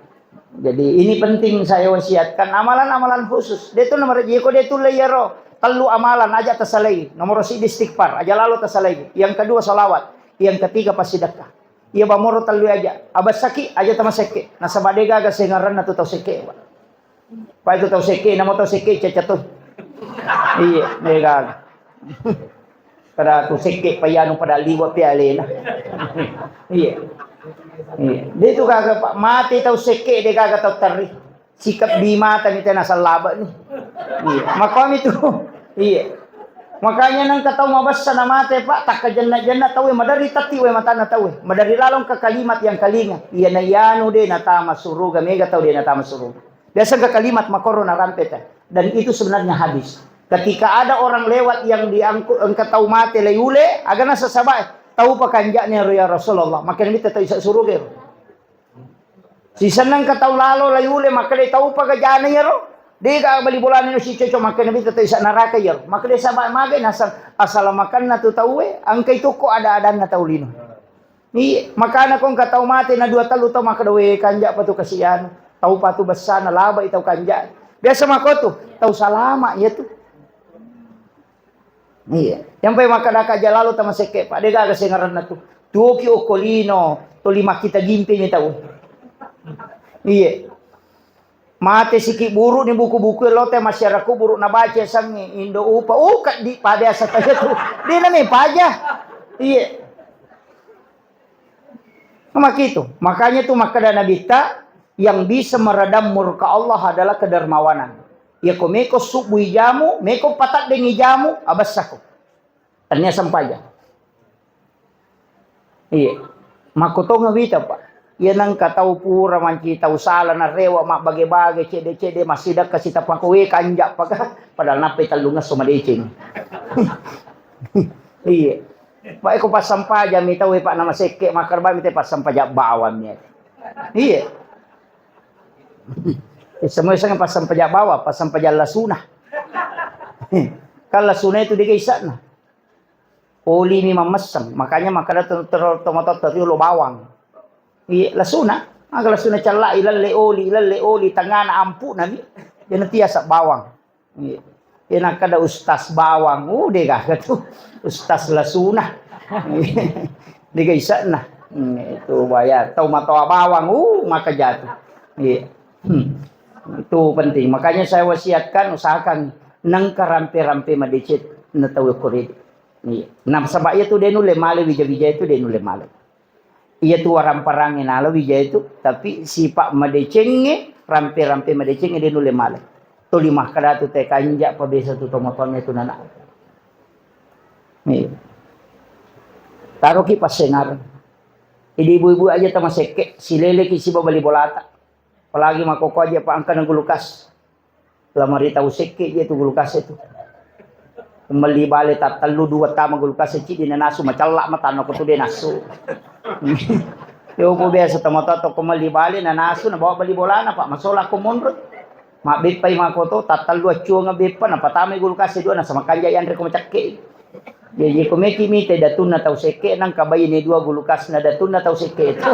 Jadi ini penting saya wasiatkan amalan-amalan khusus. Dek tu nama reji ko dek tu layaro. Telu amalan aja tasalai. Nomor si istighfar aja lalu tasalai. Yang kedua salawat. Yang ketiga pasti sedekah. Ia bamoro telu aja. Abas saki aja tama seke. Nasa badega ga sengaran na tu tau seke. Pa itu tau seke, namo tau seke cacatuh. Iya, nega. Pada tu seke payano pada liwa piale na. Iya. Iya. Dia tu kagak Pak mati tau seke dia kagak tau teri. Sikap bima tani tena salaba ni. Iya, makam itu. Iya. Makanya nang kataw mabasa na mate Pak, tak kajanna-janna tahu madari tati we mata na tahu. Madari lalong ka kalimat yang kalinga. Iya na yano de natama suruga, mega tahu de natama suruga. Biasa ka kalimat makoro na rampeta. Dan itu sebenarnya hadis. Ketika ada orang lewat yang diangkut engkau tahu mate layule, agak nasa sabay, tahu pa kanjaknya ya Rasulullah. Maka nabi tahu isa suruga. Si sanang kataw lalo layule, maka dia tahu pa kajana ya ro. Di ka bali bulan ni si Chocho maka nabi tayo sa naraka yer. Maka di sabay magay nasa asalamakan na tutawe ang kay tuko ada-adan na taulino. Ni makana kung kataw mate na 2 talu to maka dawe kanja pa to kasiyan. Tau pa to basa na laba itaw kanja. Biasa makoto tau salama ya to. Iya. Yang pay makadaka jalalo ta maseke pa de ga singaran na to. Tuki okolino to 5 kita gimpi ni tao. Iya. Mate siki buru ni buku-buku lote masyarakat buru na baca sang Indo upa kat di pada sa tayo tu di na may paja. Iya. Makito. Makanya tu makada nabita yang bisa meredam murka Allah adalah kedermawanan. Ya ko meko subuhi jamu, meko patak dengi jamu abasako. Tanya sampaja. Iya. Makoto ngabita Pak. Yan ang kataw pura man kita usala na rewa mak bage-bage cede-cede masidak kasi tapang kuwi kanja pa ka padahal napay talungas sumadicing. Iya. Pak ko pasampaja mi tawi Pak na maseke makarba mi te pasampaja bawam niya. Iya. Semua sang pasampaja bawa, pasampaja lasuna. Kalau lasuna itu di kaisa na. Oli ni mamasang, makanya makada tomato lo bawang. Iya, lasuna. Ang lasuna cala ilalle oli tangana ampu nami. Yan tiasa bawang. Iya. Yan kada ustas bawang. De gato. Ustas lasuna. Di kaisa na. Itu bayar. Tau matawa bawang. Maka jatuh. Iya. Itu penting. Makanya saya wasiatkan usahakan nang karampe-rampe madicit na tahu kurid. Iya. Nam sabak itu dia nule male wija-wija itu dia nule male. Iya tu orang parangin ala wija itu, tapi sifat madecenge rampe-rampe madecenge dia nule male. Tu limah kada tu teh kanjak pa besa tu tomotonnya tu nana. Iya. Taruh ki pasengar. Idi ibu-ibu aja tama seke, si lele ki si bali bolata. Apalagi makoko aja pa angka ng gulukas. Lamari tahu seke dia tu gulukas itu. Kembali balik tatalu dua tama gulukas itu di nasu macalak matano ko tu de nasu. Yo po biasa tomoto kembali balik na nasu na bawa bali bola na pa masola ko monro. Mabit pa makoto tatalu acu nga bepa na patama gulukas itu na sama kanja yan re ko macakke. Jadi komeki mite datun na tahu seke nang kabayi ni dua gulukas na datun na tahu seke itu.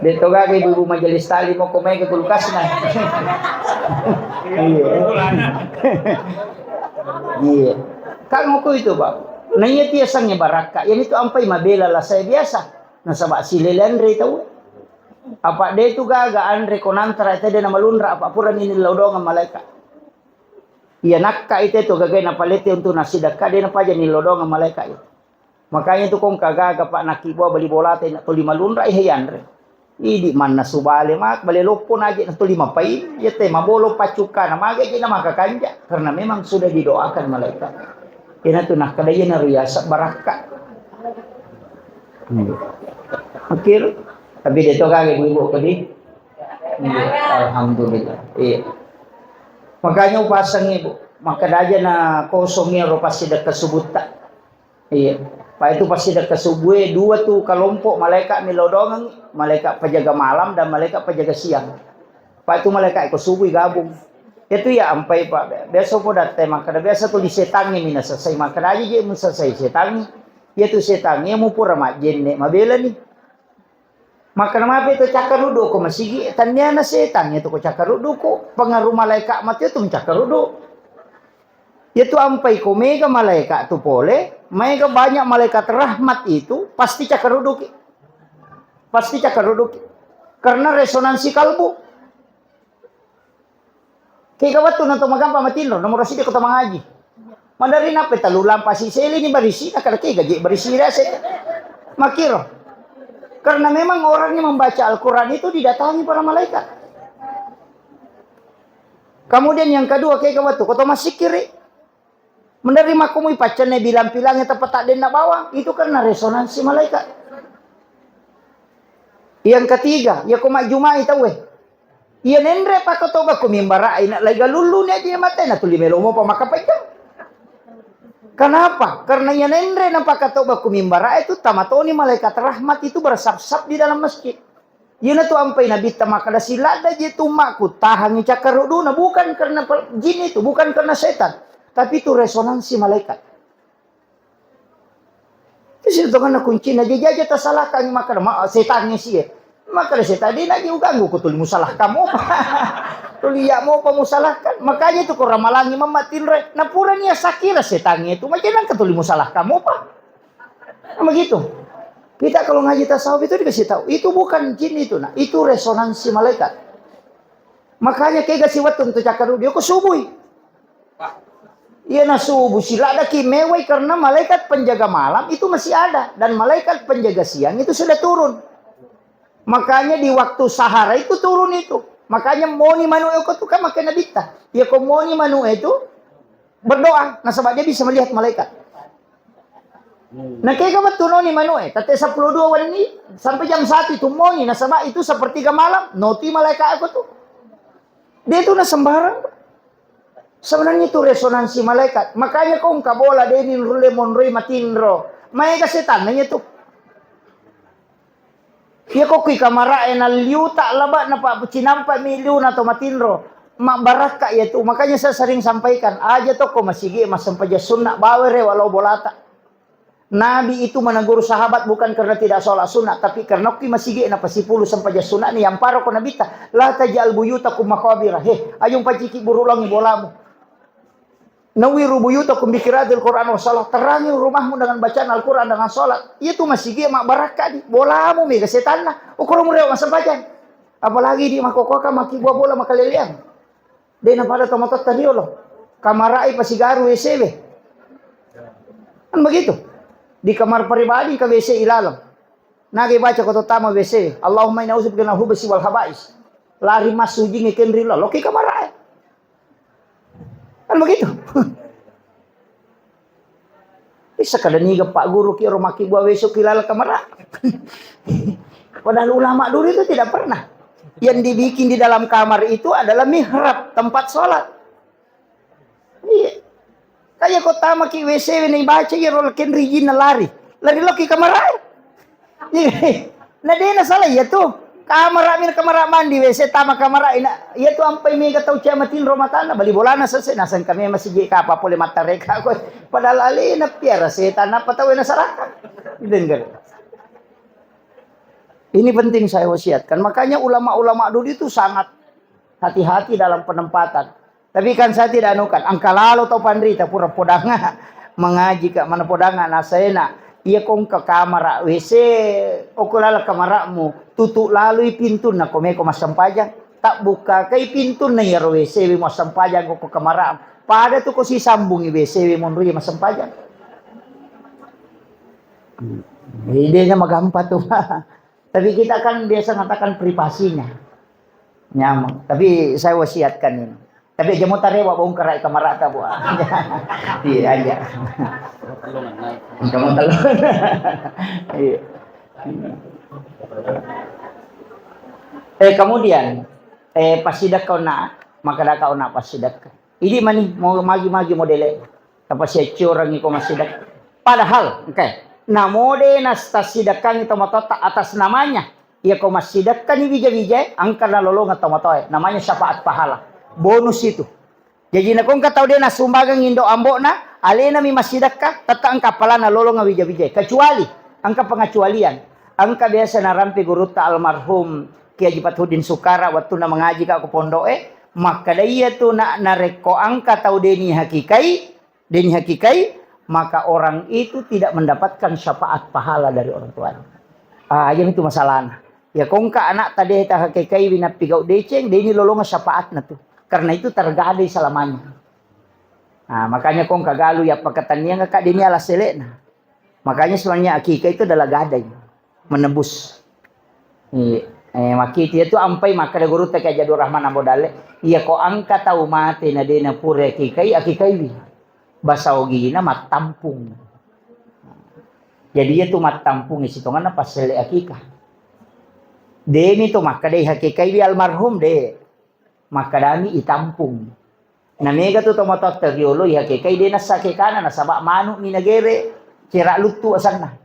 Dito ga kay ibu majelis tali mo kumay ke kulkas na. Iya. Kang ko itu, Pak. Nanya tiya sangnya baraka. Yan itu ampay mabela la saya biasa. Nasa ba silelan re tahu. Apa de itu gaga andre konantra ite de na malunra apa pura ni lodong ang malaikat. Iya nakka ite to gagay na palete untuk nasidaka de na paja ni lodong ang malaikat. Makanya itu kong kagaga Pak nakibo bali bola te na to lima lunra ihayan re. Idi man na subale mak bali lopon aja na to lima pain ya te mabolo pacuka na magay na makakanja karena memang sudah didoakan malaikat. Ina tu nak kadaya na riyasa baraka. Akhir tapi dito kage ibu kadi. Alhamdulillah. Iya. Makanya upasang ibu maka daja na kosongnya ro pasti dekat subuta. Iya. Pak itu pasti dekat subuh dua tuh kelompok malaikat milodongang, malaikat penjaga malam dan malaikat penjaga siang. Pak itu malaikat ikut subuh gabung. Itu ya ampai Pak. Biasa po date maka biasa tuh disetangi mina selesai maka aja dia mun selesai setangi. Ya tuh setangi mu pura majin nek mabela nih. Maka nama itu cakarudo ko masigi tanya na setan itu ko cakarudo ko pengaruh malaikat mati itu mencakarudo. Itu ampai ko mega malaikat tu pole, mega banyak malaikat rahmat itu pasti cakaruduk. Pasti cakaruduk. Karena resonansi kalbu. Kaya kawatu na tumagampa matino, nomor sida ko tamangaji. Mandarin apa talulang pasi seli ni barisi na kada kaya gaji barisi rasa. Makiro. Karena memang orangnya membaca Al-Quran itu didatangi para malaikat. Kemudian yang kedua kaya kawatu ko masih kiri. Menerima kumui pacarnya bilang-bilangnya tepat tak nak bawang. Itu karena resonansi malaikat. Yang ketiga, ya kumak jumai tahu Iya nendre pak ketoba kumimbara ina lega lulu ni aja mata na tuli melomo pa makapajang. Kenapa? Karena ya nendre nampak ketoba kumimbara itu tamatoni malaikat rahmat itu bersap-sap di dalam masjid. Yuna tu ampai nabi tamakada silada je tumakku tahangi cakaruduna bukan karena jin itu, bukan karena setan. Tapi itu resonansi malaikat. Itu kan kunci na jaja tasalahkan maka setannya sih. Maka setan dia lagi ganggu ko tuli musalah kamu. Tuli ya mau pemusalahkan. Makanya itu ko ramalangi mamatin re. Na pura niya sakira setannya itu macam nang katuli musalah kamu pa. Nah, begitu. Kita kalau ngaji tasawuf itu dikasih tahu, itu bukan jin itu nah, itu resonansi malaikat. Makanya kayak kasih waktu untuk cakar dia ko subuh. Iya na subuh sila ada kimewai karena malaikat penjaga malam itu masih ada dan malaikat penjaga siang itu sudah turun. Makanya di waktu sahara itu turun itu. Makanya moni manu itu kan makan nabita. Ya kok moni manu itu berdoa. Nah sebab dia bisa melihat malaikat. Nah kayak kamu tunoni manu tate 12 ini sampai jam 1 itu moni. Nah sebab itu sepertiga malam noti malaikat aku tuh. Dia itu na sembarang. Sebenarnya itu resonansi malaikat. Makanya kau kabola denin rule monroi matinro. Mereka setan nanya tuh. Ya kok kui kamara enal liu tak laba na pak cinampa miliu na to matinro. Mak baraka ya tuh. Makanya saya sering sampaikan aja to ko masigi masampaja sunnah bawere walau bolata. Nabi itu menegur sahabat bukan karena tidak sholat sunnah, tapi karena kui masigi na pasipulu sampaja sunnah ni yang paro ko nabita. La tajal buyutakum maqabira. Ayung paciki burulangi bolamu. Nawiru buyutakum bi qiraatil Qur'an wa salat. Terangi rumahmu dengan bacaan Al-Qur'an dengan salat. Itu masih dia mak barakah di. Bolamu mega setan na. Ukur mu masa bacan. Apalagi di makokoka maki gua bola makalelian. Dena pada tomatot tariolo. Kamarai pasigaru WC be. Kan begitu. Di kamar pribadi ke WC ilalang. Nagi baca kota tama WC. Allahumma inna udzubika minal hubsi wal habais. Lari masuk jingi kendrila. Loki kamarai. Kan begitu. Bisa kadaniga Pak Guru kira maki gua besok kilala kamera. Padahal ulama dulu itu tidak pernah. Yang dibikin di dalam kamar itu adalah mihrab, tempat sholat. Iya. Kayak kota maki WC ini baca ya rol kendri jina lari. Lari loki kamera. Nah dia salah ya tuh. Kamera mandi WC tama kamera ina ya tu ampai mega tau camatin rumah tanah bali bolana selesai nasan kami masih je ka apa boleh mata reka ko padahal alina piara setan apa tahu na saraka dengar. Ini penting saya wasiatkan, makanya ulama-ulama dulu itu sangat hati-hati dalam penempatan. Tapi kan saya tidak anukan angka lalu tau pandrita pura podanga mengaji ke mana podanga nasena. Iya kong ke kamar WC, okulala kamaramu, tutup lalui pintu na komeko masampajang, tak buka kay pintu na yaro WC wi masampajang ko kamaramu. Pada tu ko si sambung WC wi monrui masampajang. Idenya magampa tuh. Tapi kita kan biasa ngatakan privasinya. Nyamang. Tapi saya wasiatkan ini. Tapi aja mau tarewa bong kerai kamarata bu. Iya aja. Kamu talon. Iya. Kemudian pasidak kau nak maka dah kau nak pasidak. Ini mani mau magi-magi modele. Apa sih curang iko masidak. Padahal, namode nas tasidakan itu matota atas namanya. Ya kau masidakan ini bija-bija angka lalolong atau matoy. Namanya syafaat pahala. Bonus itu. Jadi nak kong katau dia na sumbagang indo ambok na alena mi masidakka tata angka pala na lolong ngawija-wija. Kecuali angka pengecualian. Angka biasa na rampi guru ta almarhum Kiai Haji Fathudin Sukara waktu na mengaji ka pondok maka dia tu na nareko angka tau deni hakikai maka orang itu tidak mendapatkan syafaat pahala dari orang tuanya. Yang itu masalahnya. Ya kong ka anak tadi ta hakikai binapigau deceng deni lolong syafaat na tu. Karena itu tergadai selamanya. Nah, makanya kong kagalu ya pakatanian kakak dini ala selek. Nah. Makanya sebenarnya akikah itu adalah gadai. Menebus. Maki itu ampai maka ada guru tak Jadur Rahman Ambodale. Iya ko angka tahu mati na dena pure akikah ini. Basa ogina mat tampung. Jadi itu mat tampung isitongan apa selek akikah. Deni to maka deh hakikah ini almarhum deh. Maka dami itampung. Namega tu tomatot teriolo ya kay di nasa kekana nasaba manu minagere cira lutu asana.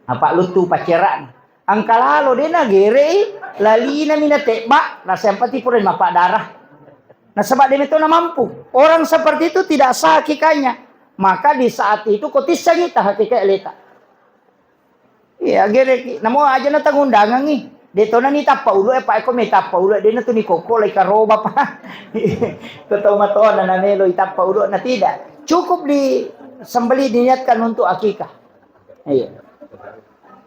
Apa lutu paceran. Ang kalalo din nagere lalina minateba nasa empati pure mapa darah. Nasaba din ito na mampu. Orang seperti itu tidak sah hakikanya. Maka di saat itu kotis kita hakika eleta. Iya gere namo aja na tangundangan nih. Dito na ni tapaulo pa ako may tapaulo din na to ni koko lay karoba pa. Totoo matoon na namelo itapaulo na tidak. Cukup di sembeli diniatkan untuk akikah. Iya.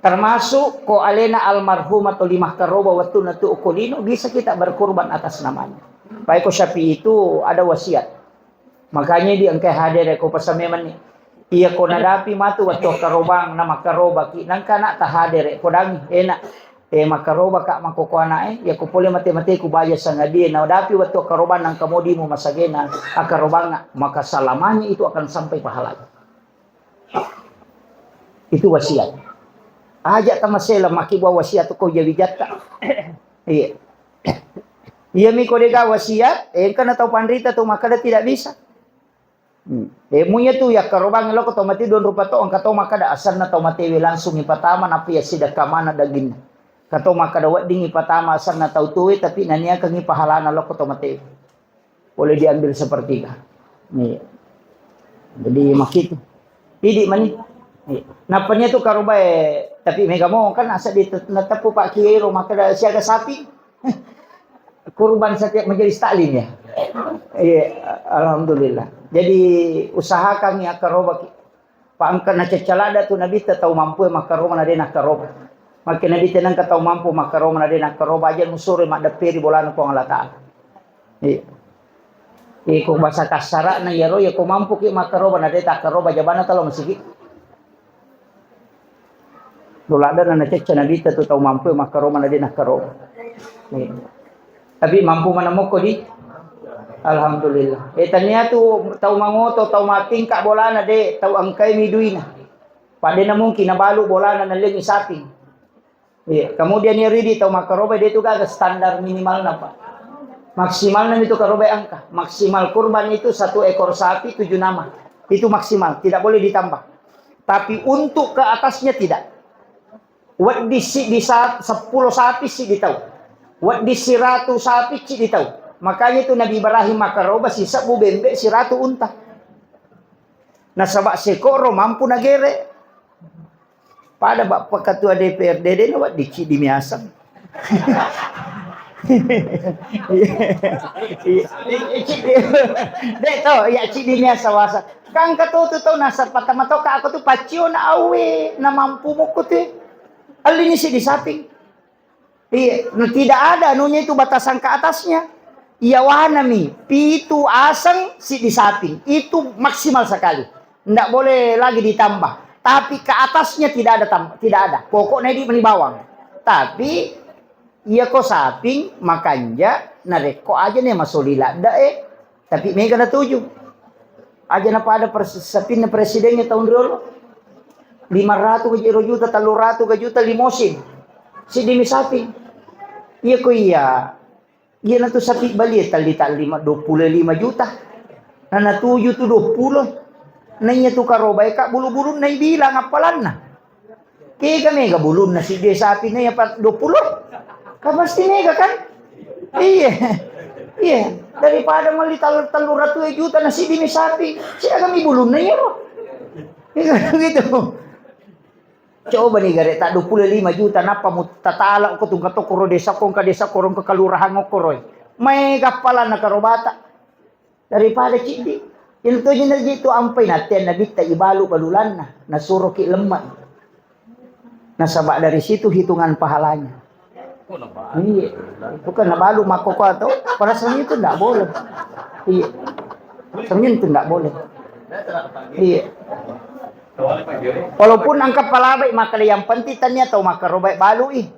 Termasuk ko alena almarhum atau limah karoba waktu na to ukulino bisa kita berkurban atas namanya. Pa ko Syafi'i itu ada wasiat. Makanya di angkai hadir ko pasameman ni. Iya ko nadapi matu waktu karobang nama karoba ki nang kana ta hadir ko dangi enak. Makaroba ka makukuha ya kupuli mati-mati ku bayar sa ngadi na dapi waktu karoban ng kamodi mo masagena akarobang maka salamanya itu akan sampai pahala. Itu wasiat. Aja tamasela makiwa wasiat ko jawijat ka. Iya. Iya mi ko dega wasiat kana tau pandrita tu maka tidak bisa. Munya tu ya karobang lo ko mati don rupa to ang kato maka da asal na tau mati langsung ipatama na piya sidak kamana dagin. Kato makadawat dingi patama asal na tau tuwi tapi nania kangi pahala na loko tomate. Boleh diambil sepertiga. Nih. Jadi makitu. Idi mani. Napanya tu karuba tapi mega mo kan asa di natapu Pak Kiai maka siaga sapi. Kurban setiap majelis taklim ya. Iya, alhamdulillah. Jadi usahakan ya karoba paangkan na cecalada tu nabi tahu mampu makaroba na din karoba. Makin nabi tenang tahu mampu makaroba na din karoba aja musuri mak dapiri bolan ko Allah Taala. Iya. Kung bahasa kasara na yaro ya kung mampu ki makaroba na din karoba jabana talo masigi. Dolada na cecca nabi tahu mampu makaroba na din karoba. Iya. Tapi mampu mana mo ko di alhamdulillah. Tanya tu tahu mangoto, tahu mating kak bola na de, tahu angkai midui na. Pada na mungkin nabalu bola na naling isaping. Kemudian ya ridi tahu makaroba de itu gak standar minimal na pak. Maksimal na itu karoba angka. Maksimal kurban itu 1 ekor sapi 7 nama. Itu maksimal, tidak boleh ditambah. Tapi untuk ke atasnya tidak. Wat di 10 sapi sih ditahu. Wat di 100 sapi sih ditahu. Makanya itu Nabi Ibrahim makaroba si sabu bembe si ratu unta. Nah sabak sekoro mampu nagere. Pada bapak ketua DPRD dia nawat di miasam. Dek to ya di miasa wasa. Kang kato to nasar patama to ka aku tu pacio na awe na mampu mo ko te. Alini si di samping. Tidak ada nunya itu batasan ke atasnya. Iyawanami, pitu asang si di samping. Itu maksimal sekali. Tidak boleh lagi ditambah. Tapi ke atasnya tidak ada. Pokoknya di bawang. Tapi iya ko samping makanya nareko aja nih masolila dae. Tapi mega na 7. Aja na pada sapin na presidennya tahun dulu. 500 juta, 300 juta limosin. Si dimi samping. Iya ko iya. Iya na to sapi bali talita 25 juta. Na natuyo to 20. Nanya to karobay ka bulu-bulu na ibilang apalan na. Kaya mega bulun na si de sapi na ya 20. Pasti mega kan? Iya. Iya, daripada mali 300 juta na si dimi sapi. Siya kami bulun na iya. Gitu. Coba nih gare tak 25 juta napa mo tatala ko tung kato koro desa kong ka desa korong ka kalurahan ngo koroy. May kapala na karobata. Daripada cindi. Yung to yung nagito ampay natin nabita ibalo balulan na nasuro ki lemah. Nasaba dari situ hitungan pahalanya. Iya. Bukan nabalo makoko to. Para sa itu enggak boleh. Iya. Semin itu enggak boleh. Iya. Walaupun angkat palabay maka yang pentitannya atau maka robek balui.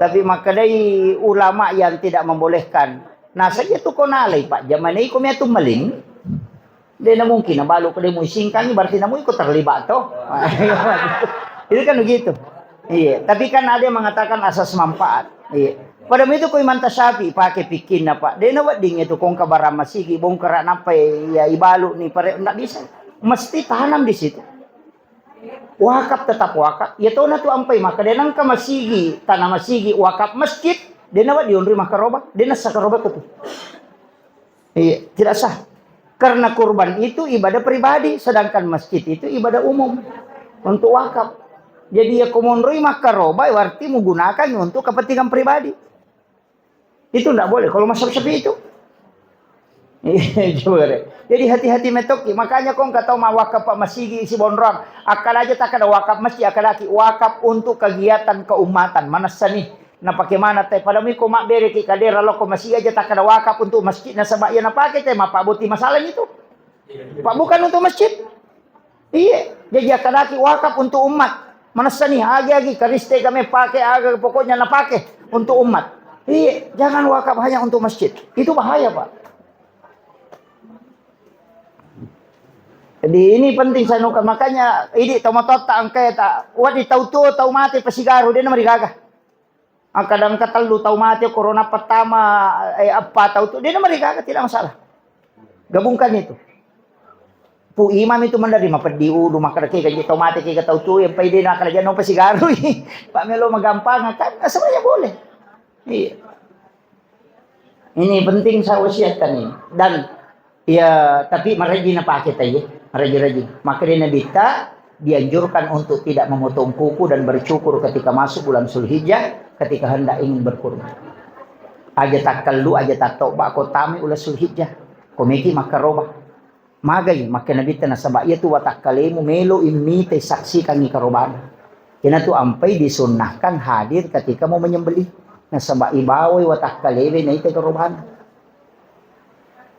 Tapi maka dari ulama yang tidak membolehkan. Nah saja tu konalay pak. Zaman ini kami tu maling. Dia na mungkin na balo ko dia mo singkang berarti na mo ikut terlibat to. Itu kan begitu. Iya. Tapi kan ada yang mengatakan asas manfaat. Iya. Pada itu ko imanta sapi pakai pikin na pak. Dia na wading itu kong kabarama sigi bongkara napa ya ibalo ni pare enggak bisa. Mesti tanam di situ. Wakaf tetap wakaf. Ya tahu na tu ampay maka dia nang masigi tanah masigi wakaf masjid. Dia na di unri makaroba. Dia na sakaroba ko tu. Iya, tidak sah. Karena kurban itu ibadah pribadi, sedangkan masjid itu ibadah umum untuk wakaf. Jadi ya kumonroi makaroba berarti menggunakan untuk kepentingan pribadi. Itu tidak boleh kalau masuk sepi itu. Jadi hati-hati metoki. Makanya kau nggak tahu mau wakaf pak masjid isi bonrong. Akal aja tak ada wakaf masjid, akal lagi wakaf untuk kegiatan keumatan. Mana sani? Nah bagaimana teh? Pada miko mak beri ki kadera lo ko masjid aja tak ada wakaf untuk masjid. Nah sebab ia nak pakai teh mak pak buti masalah itu. Pak bukan untuk masjid. Iya. Jadi akal lagi wakaf untuk umat. Mana sani? Agi kariste kami pakai aga pokoknya nak pakai untuk umat. Iya. Jangan wakaf hanya untuk masjid. Itu bahaya pak. Jadi ini penting saya nukan makanya ini tomatot tak angkai tak wadi tahu tu tahu mati pasigaru dia nama digagah. Kadang kata lu tahu mati corona pertama apa tahu tu dia nama digagah tidak masalah. Gabungkan itu. Pu imam itu menerima pediu rumah kerja kaji tahu mati kita tahu tu yang pede nak kerja no pasigaru. Pak Melo magampang kan sebenarnya boleh. Iya. Ini penting saya wasiatkan ini dan ya tapi marajin apa kita ya. Rajin-rajin. Maka dia nabita dianjurkan untuk tidak memotong kuku dan bercukur ketika masuk bulan Zulhijjah ketika hendak ingin berkurban. aja tak kalu aja tak toba ko tami ulah Zulhijjah komeki makaroba magay makanabita na sabak iya tu watak kalemu melo immi te saksi kang ikaroban. Kena tu ampai disunnahkan hadir ketika mau menyembelih. Nah sabak ibawai watak kalewe na ite karoban.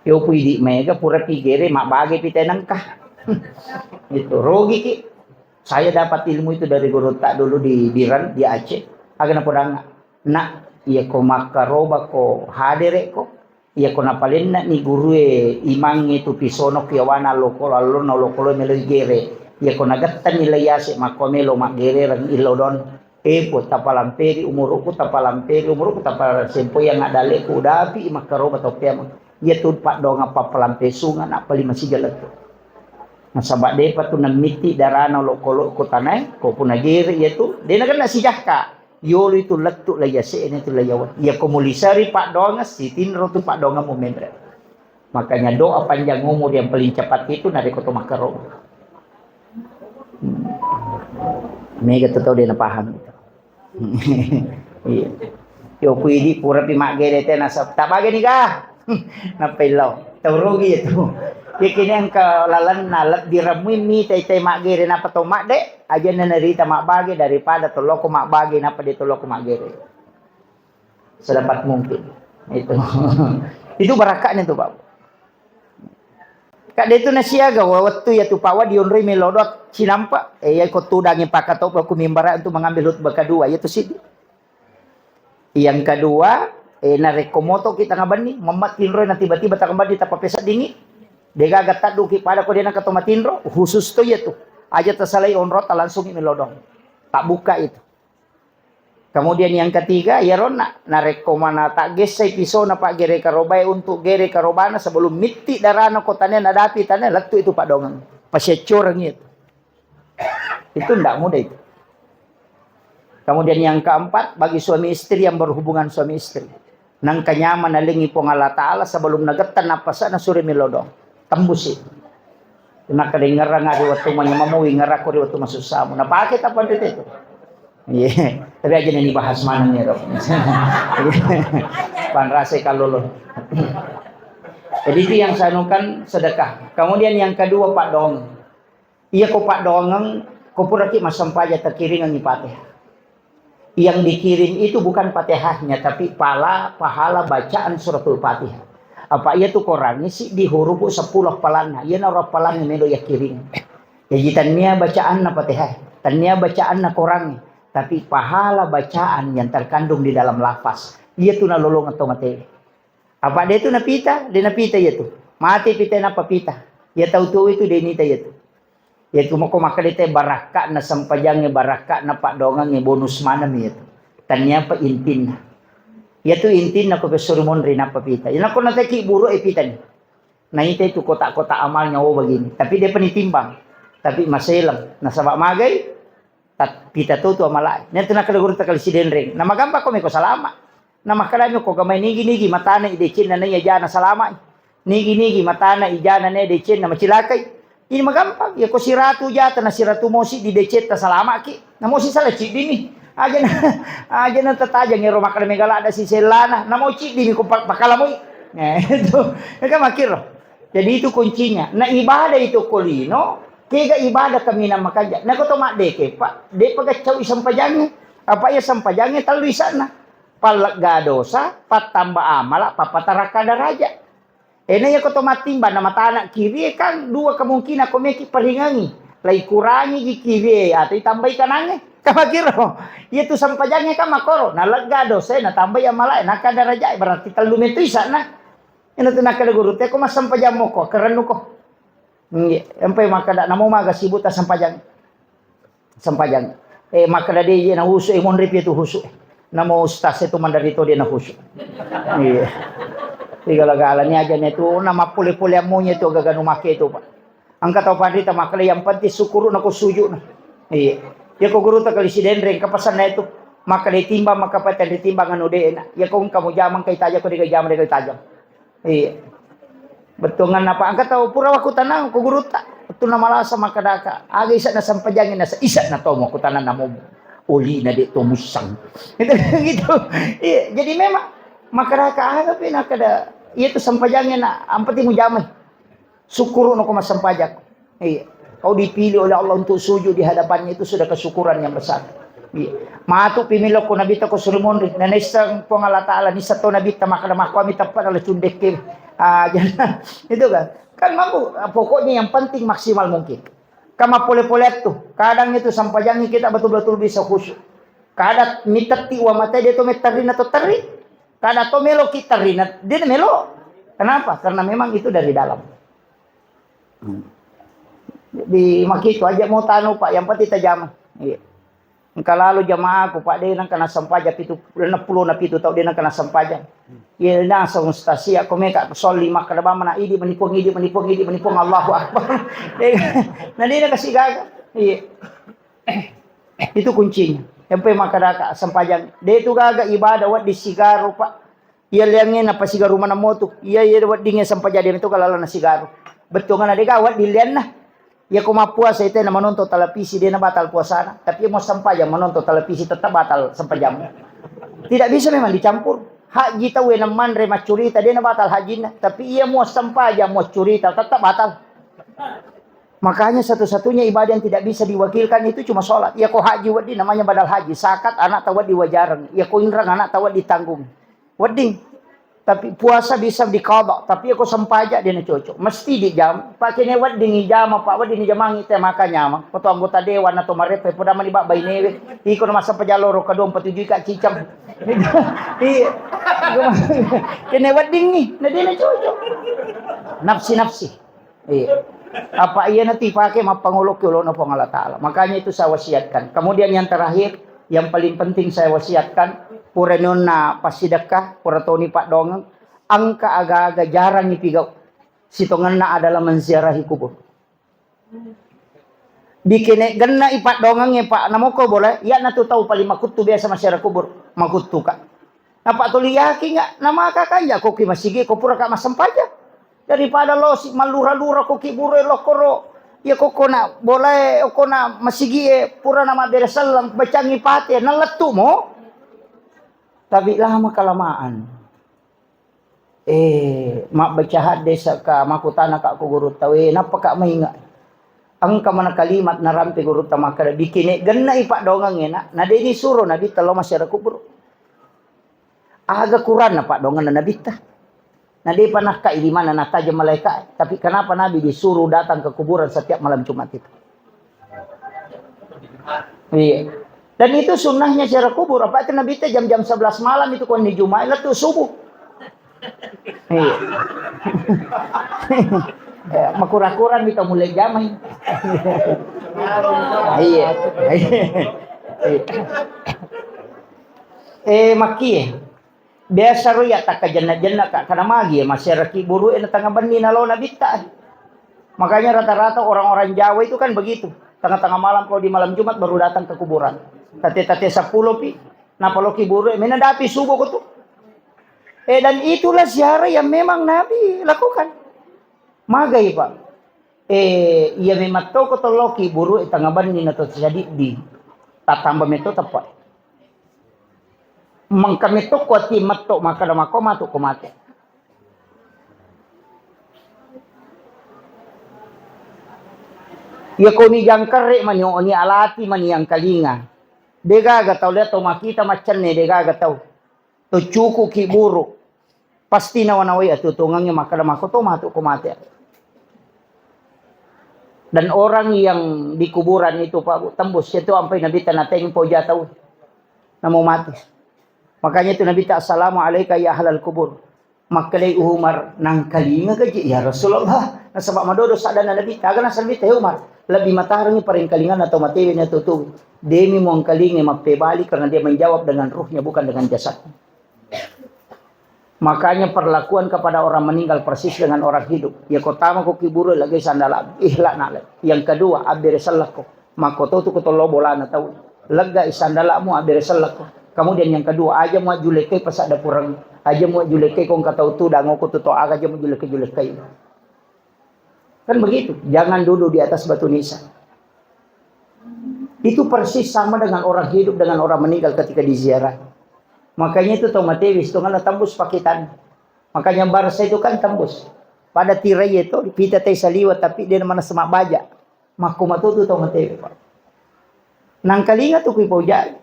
Yo pwede mega pura pigere mak bagay pitenang kah. Itu rogi ki. Saya dapat ilmu itu dari guru tak dulu di Biran di Aceh. Agak napodang nak iya ko makaroba ko hadere ko. Iya ko napalin na ni guru imang itu pisono kiawana loko lalo na loko lo melo gere. Iya ko nagatan nila yasi makomelo magere rang ilodon. Po tapalamperi umuruku tapalamperi umuruku tapalampo yang adale ko dapi makaroba to pema. Iya tu pak dong apa palampesungan apa lima sigalat. Nah sabak depa tu namiti darana loko ko tanay ko punagere iya tu. Dia nagan na sijahka. Yolo itu letuk lah ya ini tu lah ya. Ya komulisari pak donga si tinro tu pak donga mau membra. Makanya doa panjang umur yang paling cepat itu nari koto makaro. Mega tu tahu dia nak paham itu. Iya. Yo puidi pura pi mak gere te nasab. Tak bagi ni kah? Napelau. Tahu rugi itu. Kini yang kelalan nalat diramui mi tay mak gere napa to mak dek aja nerita mak bagi daripada tolong ko mak bagi napa dia tolong ko mak gere sedapat mungkin itu. Itu barakatnya tuh Pak. Kak dia tu nasiaga waktu ya tu pawa dionri melodot sinampa ya ko tudangin pakato aku mimbara untuk mengambil khutbah kedua yaitu sih. Yang kedua narekomoto kita ngabani mamat tinro na tiba-tiba takambadi tapapesa dingin. Dega gatat duki pada ko dia nak katomatinro khusus to ya tu aja tersalai onrot langsung melodong tak buka itu. Kemudian yang ketiga ya rona narekomana tak gesai pisau na pak gere karobai untuk gere karobana sebelum miti darana kotanya nadapi tanya letu itu pak dongang pasyecor itu. Itu ndak mudah itu. Kemudian yang keempat bagi suami istri yang berhubungan suami istri nang kanyaman nalingi pong Allah Ta'ala sebelum nagetan apa sana suri melodong tembus itu. Nak kedengar ngadi waktu manyamamu ingar aku di waktu masuk samu. Nah pakai apa itu? Iya. Tapi aja nih bahas mana nih Rob. Pan rasa kalau lo. Jadi itu yang sanukan sedekah. Kemudian yang kedua Pak Dong. Iya kok Pak Dongeng kok pura ki masam paja terkiring ngi Fatihah. Yang dikirim itu bukan Fatihahnya tapi pahala bacaan suratul Fatihah. Apa ia tu korangnya sih di huruf 10 palana. Ia narap palanya melo ya kiring. Jadi tania bacaan na Fatihah. Tania bacaan na korangnya. Tapi pahala bacaan yang terkandung di dalam lafaz. Ia tu nalolong atau mati. Apa dia tu napita? Dia napita ia tu. Mati pita napa pita. Ia tahu itu dia nita ia tu. Ia tu mau makalite barakat na sampajangnya barakat na pak dongangnya bonus mana ia tu. Tania pa intin. Ya tu intin na ko pesurmon rin apa pita. Yan ako nataki buro pita ni. Naita itu kotak-kotak amalnya begini. Tapi dia penitimbang. Tapi maselang nasabak magay tat pita tu amalay. Nanti nak kalagur ta kalsiden ring. Na magamba ko may ko salama. Na makalami ko gamay nigi matana idechin na niya jana salama. Nigi matana ijana na idechin na macilakay. Ini magampang. Ya ko siratu jata na siratu mosi di decet ta salama ki. Na mosi sala ci dini. Aja na tatajang ngero makala megala ada si selana na mo ci dini ko pakalamoy. Itu kan makiro. Jadi itu kuncinya. Na ibadah itu kulino, kega ibadah kami na makaja. Na ko to madeke Pak. De pagacau isang pajangnya. Apa ya sampajangnya taluisan na. Palga dosa, patamba amala, papataraka daraja. Na ya ko to matimba na mata anak kiri kan dua kemungkinan ko meki perhingangi. Lai kurangi di kiri atau tambah kanange. Kamakiro, itu sampajangnya kan makoro, nalaga dosa, na tambah yang malah, nak daraja berarti terlalu metu sana. Ini tu nak ada guru, teko mas sampajang mo ko, keren ko. Sampai makada namo maga sibuta sampajang, makada dia na husu, mon rip itu husu. Namo ustaz itu mandarito dia na husu. Iya. Tiga-lagalannya aja itu, nama puli-puli amunya itu gaganu make itu Pak. Angkat tau pandita makala yang penting syukuru na ko suju na. Iya. Ya ko guru ta kalsiden ring kapasan na ito maka ditimbang maka patan ditimbang anu de na ya kung kamu jamang kay taja ko di kay jamang kay taja betungan apa angkat tahu pura waku tanang ko guru ta itu na malasa maka daka aga isa na sampajangin na sa isa na to mo ko tanan na mo uli na di to musang itu gitu. Jadi memang Maka dah kahagap na kada iya tu sampajangin na ampati mo jamay. Syukur no ko masampajak. Iya. Kau dipilih oleh Allah untuk sujud di hadapannya itu sudah kesyukuran yang besar. Iya. Maatu pimilo ko nabita ko Solomon na nisang po Allah Ta'ala ni sa to nabita makadamah ko amita pa na cundek ke. Jangan itu kan. Kan mampu pokoknya yang penting maksimal mungkin. Kama pole-pole tuh. Kadang itu sampajangin kita betul-betul bisa khusyuk. Kada mitati wa mata dia to metarina to teri. Kada to melo kita rina, dia melo. Kenapa? Karena memang itu dari dalam. Di makito aja mau tanu Pak, yang penting tajam. Iya. Kalau jamaah ko Pak dia nang kana sampaja pitu 60 na pitu tau dia nang kana sampaja. Iya na sa stasi ako meka sol 5 kada ba mana idi menipong Allahu Akbar. Nah dia kasih gaga. Iya. Itu kuncinya. Sampai makadaka sampajang. Dia itu gaga ibadah wat di sigaro Pak. Iya liangnya napa sigaro mana moto. Iya wat dingin sampajang itu kalau na sigaro. Betul kan ada gawat di lian nah. Ya kuma puasa itu na menonton televisi dia na batal puasa na. Tapi mau sampajang menonton televisi tetap batal sampajang. Tidak bisa memang dicampur. Haji tahu na mandre macurita dia na batal haji na. Tapi ia mau sampajang mau curita tetap batal. Makanya satu-satunya ibadah yang tidak bisa diwakilkan itu cuma sholat. Ya kok haji wadi namanya badal haji. Sakat anak tawad diwajarang. Ya kok inrang anak tawad ditanggung. Wading. Tapi puasa bisa dikodok. Tapi ya kok sempajak dia na cocok. Mesti dijam. Pakai ne wading ijam apa wading ijamangi teh makanya. Foto anggota dewan atau marepe. Pada manibak bayi newe. Iko na masa pejaloro kadong patujui kak cicam. Iya. Kene wading nih. Nah dia na cocok. Nafsi-nafsi. Iya. Apa iya nanti pakai mapangulok ke Allah Allah Ta'ala. Makanya itu saya wasiatkan. Kemudian yang terakhir, yang paling penting saya wasiatkan, pura nona pasidakah, pura toni pak dongeng, angka agak-agak jarang ipigau. Sitonganna adalah menziarahi kubur. Bikin genna ipak dongengnya pak namoko boleh, ya natu tahu paling makutu biasa masyarakat kubur, makutu kak. Apa tu liyaki nggak nama kakak ya koki masigi kopura kak masampaja. Daripada lo si malura-lura ko kibure lo koro ya koko na boleh ko na masigi pura nama beresalam bacangi pate naletu mo tapi lama kelamaan mak baca hadis ka makutana ka ko guru tawe napa ka mainga ang ka mana kalimat na rampe guru tamaka bikini ganna ipak dongang ena na deni suro nabi talo masyarakat kubur aga Quran na pak dongan na nabi ta. Nah dia pernah di mana tajam malaikat. Tapi kenapa Nabi disuruh datang ke kuburan setiap malam Jumat itu? Iya. Dan itu sunnahnya secara kubur. Apa itu Nabi itu jam-jam 11 malam itu kon di Jumat itu subuh. Iya. Makura-kuran kita mulai jamai. Iya. Maki biasa roya tak jannah-jannah kak karena magi ya masyarakat buru na tengah bani nalo nabita. Makanya rata-rata orang-orang Jawa itu kan begitu. Tengah-tengah malam kalau di malam Jumat baru datang ke kuburan. Tate-tate 10 pi. Napalo ki buru menadapi subuh ko tuh. Dan itulah ziarah yang memang Nabi lakukan. Magai Pak. Ia memang toko toloki buru tengah bani na to jadi di tatamba meto tepat. Mangkamitok kuati matok maka nama ko matok ko mate. Ya ko ni jangkare man yung ni alati man yang kalinga. Dega gataw le to makita machan ne dega gataw. To cuku ki buru. Pasti nawanaway at tutungang yung maka nama ko to matok ko mate. Dan orang yang di kuburan itu Pak tembus itu sampai nabita nating po jataw. Namo mati. Makanya itu Nabi tak assalamualaikum ya ahlal kubur. Makalay Umar nang kalinga gaji ya Rasulullah. Nasabak madodo sa na Nabi taga na salbi tayo Umar. Labi matarang pa rin kalingan atau matiwi na tutu. Demi mo ang kalinga magpebali karena dia menjawab dengan ruhnya bukan dengan jasad. Makanya perlakuan kepada orang meninggal persis dengan orang hidup. Ya kotama ko kiburo lagi sandala ihla na. Yang kedua abire salako. Makoto tu kotolo bola na tahu. Lega isandala mo abire salako. Kemudian yang kedua, aja mau julekai pas ada kurang, aja mau julekai kong kata tu dango ko tuto aja mau julekai. Kan begitu, jangan duduk di atas batu nisan. Itu persis sama dengan orang hidup dengan orang meninggal ketika diziarah. Makanya itu tomatewis itu kan tembus pakitan. Makanya Barca itu kan tembus. Pada tirai itu pita teh saliwat tapi dia mana semak baja. Makuma tu tomatewis. Nang kalinga tu kui pojai.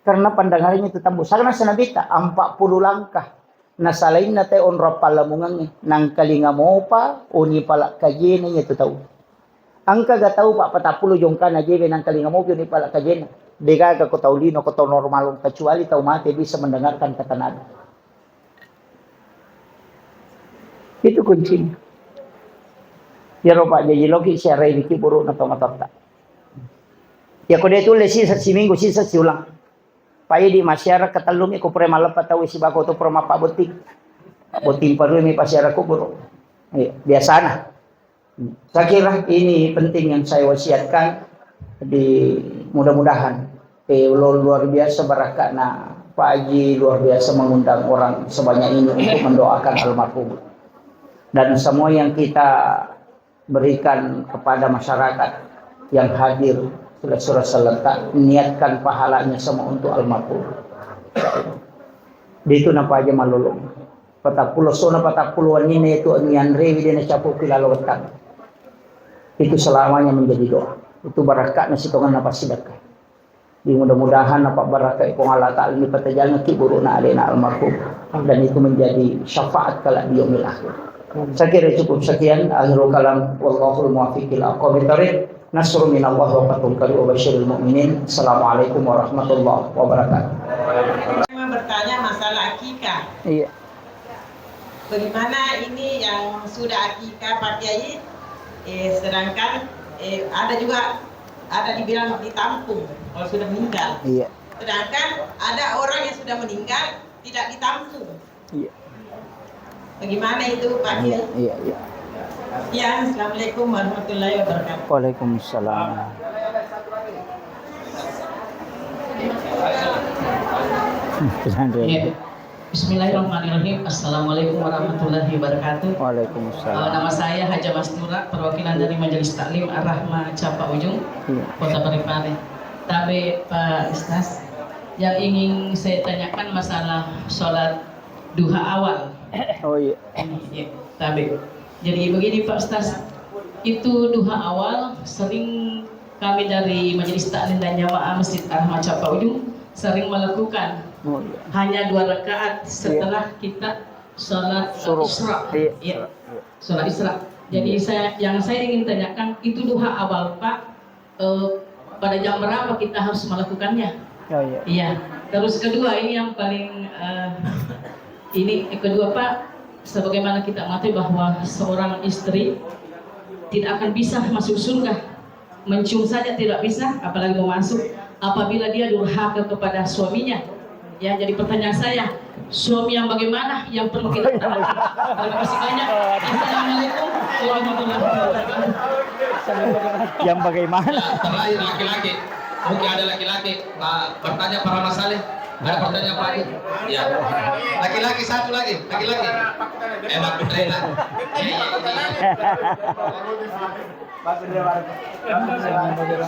Karena pandangannya itu tembus. Karena senabita 40 langkah. Nasalain na tayo onra pala mungang nang kalinga mo pa uni pala kajena itu tahu. Ang kaga tahu pak 40 jong kana jebe nang kalinga mo uni pala kajena. Dega ka ko taulino ko normal kecuali tahu mati bisa mendengarkan kata nada. Itu kuncinya. Ya ropa jadi logi siya ray biki buru na tomatota. Ya ko dia tulis sisa siminggu sisa siulang. Pai di masyarakat talumi ko pre malapat tahu si bako to pro mapa boting. Boting paru mi pasyarakat ko buru. Biasa na. Saya kira ini penting yang saya wasiatkan di mudah-mudahan luar biasa berkah na Pak Haji luar biasa mengundang orang sebanyak ini untuk mendoakan almarhum dan semua yang kita berikan kepada masyarakat yang hadir sudah selentak niatkan pahalanya semua untuk almarhum. Di itu napa aja malulung. Patapulo sona patapuluan ini itu nian rewi dina capu kilalawatan. Itu selamanya menjadi doa. Itu barakah nasi tongan napa sedekah. Di mudah-mudahan napa barakah ipong Allah Ta'ala ini patajalna kiburuna alena almarhum dan itu menjadi syafaat kala di yaumil akhir. Saya kira cukup sekian akhirul kalam wallahul muwaffiq ila aqwamit thoriq. Nasrun minallahi wa fathun qarib wa basyiril mu'minin. Assalamualaikum warahmatullahi wabarakatuh. Saya bertanya masalah akikah. Iya. Bagaimana ini yang sudah akikah Pak Kiai, sedangkan ada dibilang ditampung kalau sudah meninggal. Iya. Sedangkan ada orang yang sudah meninggal tidak ditampung. Iya. Bagaimana itu Pak Kiai? Iya, iya. Ya, assalamualaikum warahmatullahi wabarakatuh. Waalaikumsalam. Ya. Bismillahirrahmanirrahim. Assalamualaikum warahmatullahi wabarakatuh. Waalaikumsalam. Nama saya Haja Mastura, perwakilan dari Majelis Taklim Ar-Rahmah Capa Ujung, Kota Parepare. Tapi Pak Ustaz, yang ingin saya tanyakan masalah sholat duha awal. Oh iya. Ya, tapi jadi begini Pak Ustaz, itu duha awal sering kami dari Majelis Taklim dan Jamaah Masjid Ar-Rahmah Capa Ujung sering melakukan. Oh, iya. Hanya 2 rakaat setelah kita sholat Isra. Iya. Sholat Isra. Jadi yang saya ingin tanyakan itu duha awal Pak, pada jam berapa kita harus melakukannya? Oh, iya. Iya. Terus kedua ini yang paling kedua Pak, sebagaimana kita mengetahui bahwa seorang istri tidak akan bisa masuk surga, mencium saja tidak bisa, apalagi mau masuk apabila dia durhaka kepada suaminya. Ya, jadi pertanyaan saya, suami yang bagaimana yang perlu kita taati? Terima kasih banyak. Assalamualaikum warahmatullahi wabarakatuh. Yang bagaimana? Terakhir laki-laki, mungkin ada laki-laki bertanya para masalah. Ada pertanyaan Pak Haji? Ya. Laki-laki satu lagi, laki-laki. Enak betul.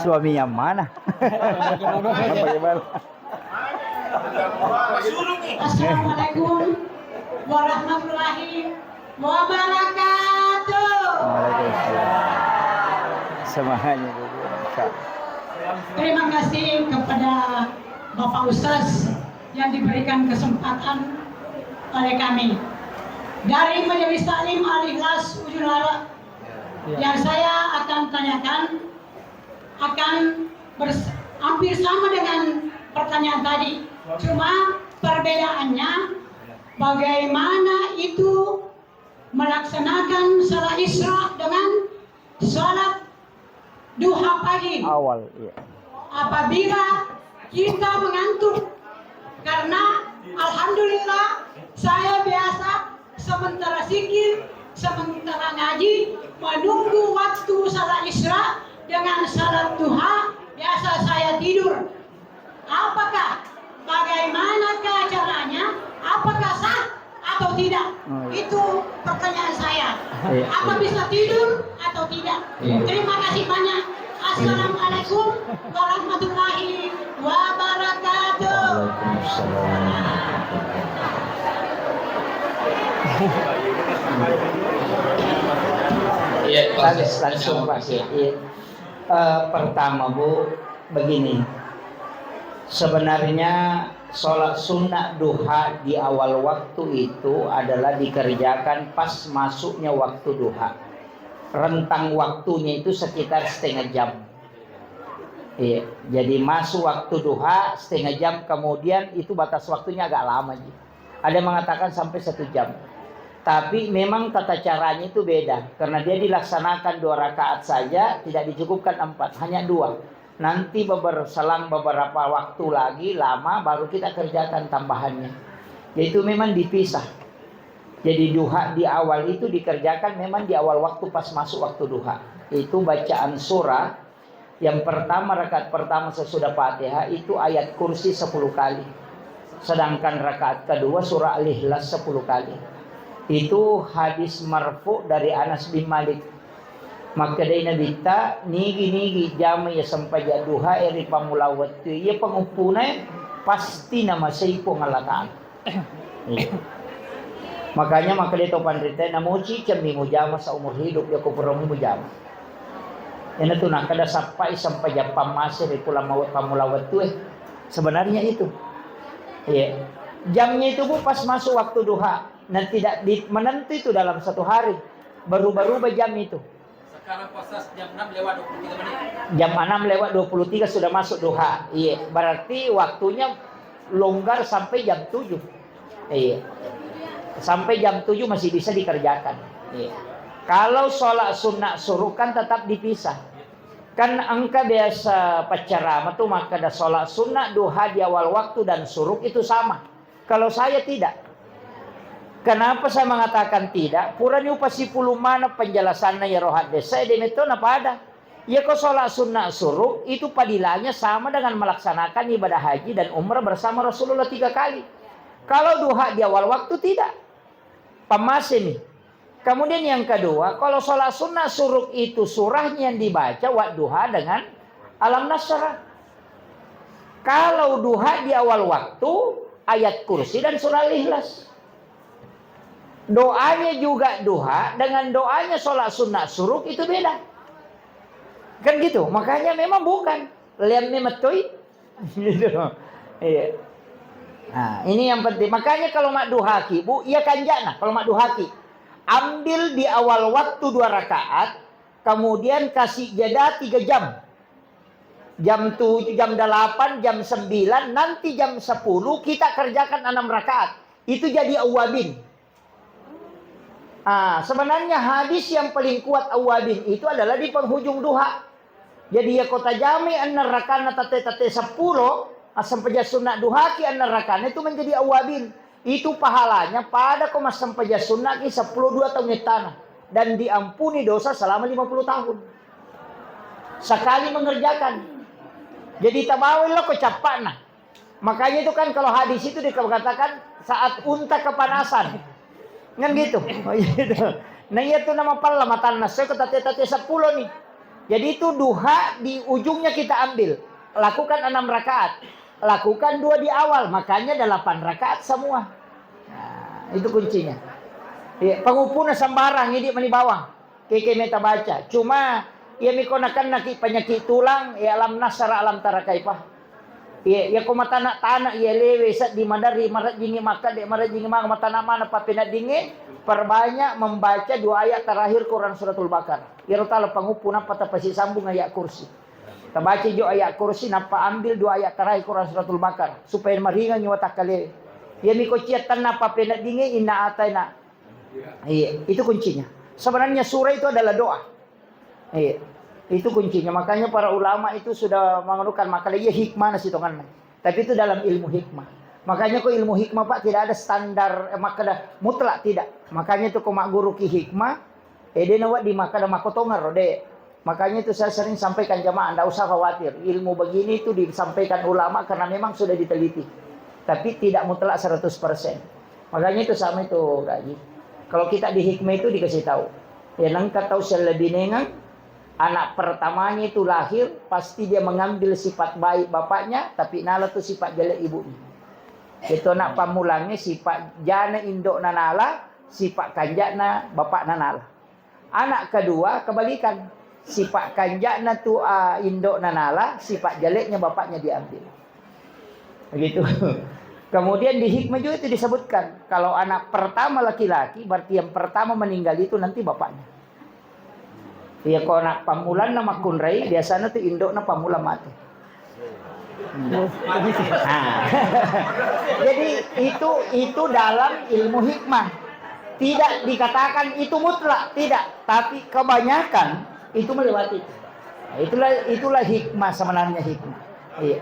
Suami yang mana? Assalamualaikum warahmatullahi wabarakatuh. Waalaikumsalam. Semuanya Bu. Terima kasih kepada Bapak Ustaz yang diberikan kesempatan oleh kami dari Majelis Taklim Al-Ikhlas Ujung Lara. Yang saya akan tanyakan akan hampir sama dengan pertanyaan tadi. Cuma perbedaannya bagaimana itu melaksanakan salat Isra dengan salat duha pagi. Awal, iya. Apabila kita mengantuk, karena alhamdulillah saya biasa sementara zikir, sementara ngaji, menunggu waktu salat Isra dengan salat duha, biasa saya tidur. Apakah bagaimanakah caranya? Apakah sah atau tidak? Itu pertanyaan saya. Apa bisa tidur atau tidak? Terima kasih banyak. Assalamualaikum warahmatullahi wabarakatuh. Iya, Langsung Pak. Iya. Pertama Bu, begini. Sebenarnya sholat sunnah duha di awal waktu itu adalah dikerjakan pas masuknya waktu duha. Rentang waktunya itu sekitar setengah jam. Iya, jadi masuk waktu duha setengah jam, kemudian itu batas waktunya agak lama. Ada yang mengatakan sampai 1 jam. Tapi memang tata caranya itu beda, karena dia dilaksanakan 2 rakaat saja, tidak dicukupkan 4, hanya 2. Nanti selang beberapa waktu lagi lama baru kita kerjakan tambahannya. Yaitu memang dipisah. Jadi duha di awal itu dikerjakan memang di awal waktu pas masuk waktu duha. Itu bacaan surah. Yang pertama, rakaat pertama sesudah Fatihah itu ayat kursi 10 kali. Sedangkan rakaat kedua surah Al-Ikhlas 10 kali. Itu hadis marfu dari Anas bin Malik. Maka dari Nabi ta nigi jam ya sampai duha eri pamulawat tu ia pengupune pasti nama seipo ngalataan. Makanya maka dia topan rite namuci kami mujama sa umur hidup ya ko perlu mujama. Yang itu nak kada sampai jam pamasir itu lamawat pamulawat tu sebenarnya itu. Iya. Jamnya itu Bu pas masuk waktu duha. Dan tidak menentu itu dalam 1 hari. Berubah-ubah jam itu. Sekarang puasa jam 6 lewat 23 menit. Jam 6 lewat 23 sudah masuk duha. Iya, berarti waktunya longgar sampai jam 7. Iya. Sampai jam 7 masih bisa dikerjakan. Iya. Kalau sholat sunnah suruh kan tetap dipisah. Kan angka biasa pacarama tuh maka ada sholat sunnah duha di awal waktu dan suruh itu sama. Kalau saya tidak. Kenapa saya mengatakan tidak? Puranya pasti puluh mana penjelasannya ya rohat desa itu apa ada? Ya kau sholat sunnah suruh itu padilanya sama dengan melaksanakan ibadah haji dan umrah bersama Rasulullah 3 kali. Kalau duha di awal waktu tidak. Pamas ini. Kemudian yang kedua, kalau sholat sunnah suruh itu surahnya yang dibaca waktu duha dengan Alam Nasrah. Kalau duha di awal waktu ayat kursi dan surah Al-Ikhlas. Doanya juga duha dengan doanya sholat sunnah suruh itu beda. Kan gitu. Makanya memang bukan. Liam memetui. Gitu. Iya. Nah, ini yang penting. Makanya kalau mak duhaki, Bu, iya kanjana. Kalau mak duhaki, ambil di awal waktu 2 rakaat, kemudian kasih jeda 3 jam. Jam 7, jam 8, jam 9, nanti jam 10 kita kerjakan 6 rakaat. Itu jadi awabin. Sebenarnya hadis yang paling kuat awabin itu adalah di penghujung duha. Jadi ya kota jami anna rakana tate 10 sampai sunnah duha ki anna rakana itu menjadi awabin. Itu pahalanya pada koma sampai sunnah ki 10 2 tahun tanah dan diampuni dosa selama 50 tahun. Sekali mengerjakan. Jadi tabawil lo kecapana. Makanya itu kan kalau hadis itu dikatakan saat unta kepanasan. Kan gitu. Nah itu nama pala matan nasi ketate 10 nih. Jadi itu duha di ujungnya kita ambil. Lakukan 6 rakaat. Lakukan 2 di awal. Makanya 8 rakaat semua. Nah, itu kuncinya. Ya, pengupuna sembarang ini mani bawang. Keke meta baca. Cuma ya mikonakan naki penyakit tulang ya alam nasara alam tarakaipah. Ya mata tanah ya lewe sat di madari marat jingi maka dek marat jingi maka mata nama apa penat dingi perbanyak membaca 2 ayat terakhir Quran suratul Baqarah. Ya rotala pengupun apa pasti sambung ayat kursi. Tabaca jo ayat kursi napa ambil 2 ayat terakhir Quran suratul Baqarah supaya meringan nyawa takale. Ya miko ciat tanah apa penat dingi inna ataina. Iya, itu kuncinya. Sebenarnya surah itu adalah doa. Iya. Itu kuncinya. Makanya para ulama itu sudah mengeluhkan makalah ya hikmah nasi tongan. Tapi itu dalam ilmu hikmah. Makanya kok ilmu hikmah Pak tidak ada standar makalah mutlak tidak. Makanya itu kok mak guru ki hikmah dia nawat di makalah makotongar rode. Makanya itu saya sering sampaikan jamaah enggak usah khawatir. Ilmu begini itu disampaikan ulama karena memang sudah diteliti. Tapi tidak mutlak 100%. Makanya itu sama itu gaji. Kalau kita di hikmah itu dikasih tahu. Ya nang tahu lebih nengang anak pertamanya itu lahir pasti dia mengambil sifat baik bapaknya tapi nala itu sifat jelek ibunya. Itu nak pamulangnya sifat jana indok nanala, sifat kanjana bapak nanala. Anak kedua kebalikan, sifat kanjana tu indok nanala, sifat jeleknya bapaknya diambil. Begitu. Kemudian di hikmah juga itu disebutkan, kalau anak pertama laki-laki, berarti yang pertama meninggal itu nanti bapaknya. Ya kalau anak pamulan nama kunrai, biasanya tuh indok na pamula mati. Nah. Jadi itu dalam ilmu hikmah. Tidak dikatakan itu mutlak, tidak. Tapi kebanyakan itu melewati. Nah, itulah hikmah sebenarnya hikmah. Iya.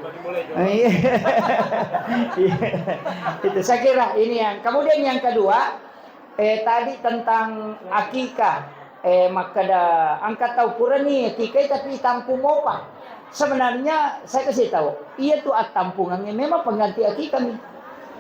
Itu saya kira ini yang. Kemudian yang kedua, tadi tentang akikah. Maka angkat tahu pura nih akikah tapi tampung apa? Sebenarnya saya kasih tahu, iya tuh tampungannya memang pengganti akikah nih.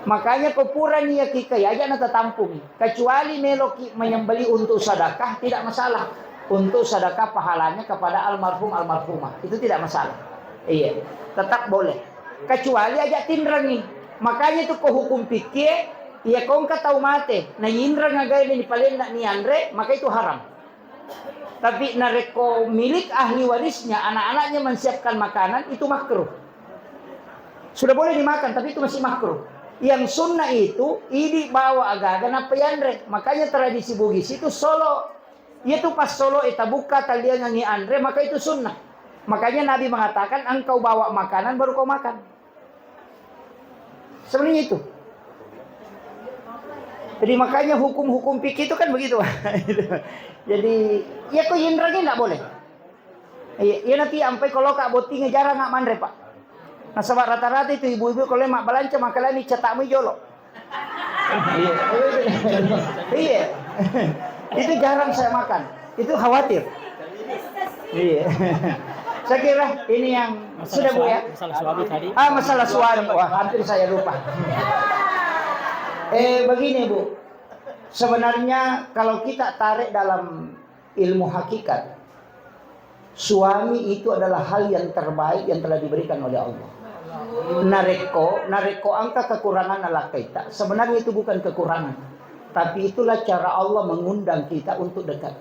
Makanya kepura nih akikah ya aja nata tampung. Kecuali meloki menyembeli untuk sedekah tidak masalah. Untuk sedekah pahalanya kepada almarhum almarhumah itu tidak masalah. Iya, tetap boleh. Kecuali aja tindrang nih. Makanya itu kau hukum pikir, iya kau nggak tahu mate. Nah indra ngagai ini paling nak ni andre, maka itu haram. Tapi nareko milik ahli warisnya, anak-anaknya menyiapkan makanan, itu makruh. Sudah boleh dimakan, tapi itu masih makruh. Yang sunnah itu, ini bawa agak-agak napa yandre. Makanya tradisi Bugis itu solo. Itu pas solo eta buka talian nyanyi andre, maka itu sunnah. Makanya Nabi mengatakan, engkau bawa makanan baru kau makan. Sebenarnya itu. Jadi makanya hukum-hukum fikih itu kan begitu. Jadi ya kok hindranya nggak boleh. Iya nanti sampai kalau kak botingnya jarang nggak mandre pak. Nah sebab rata-rata itu ibu-ibu kalau mak balanca makalah ni cetakmu jolo. Iya. Itu jarang saya makan. Itu khawatir. Iya. Saya kira ini yang sudah bu ya. Masalah suami tadi. Masalah suami. Wah hampir saya lupa. Begini bu, sebenarnya kalau kita tarik dalam ilmu hakikat, suami itu adalah hal yang terbaik yang telah diberikan oleh Allah. Nareko angka kekurangan ala kita. Sebenarnya itu bukan kekurangan, tapi itulah cara Allah mengundang kita untuk dekat.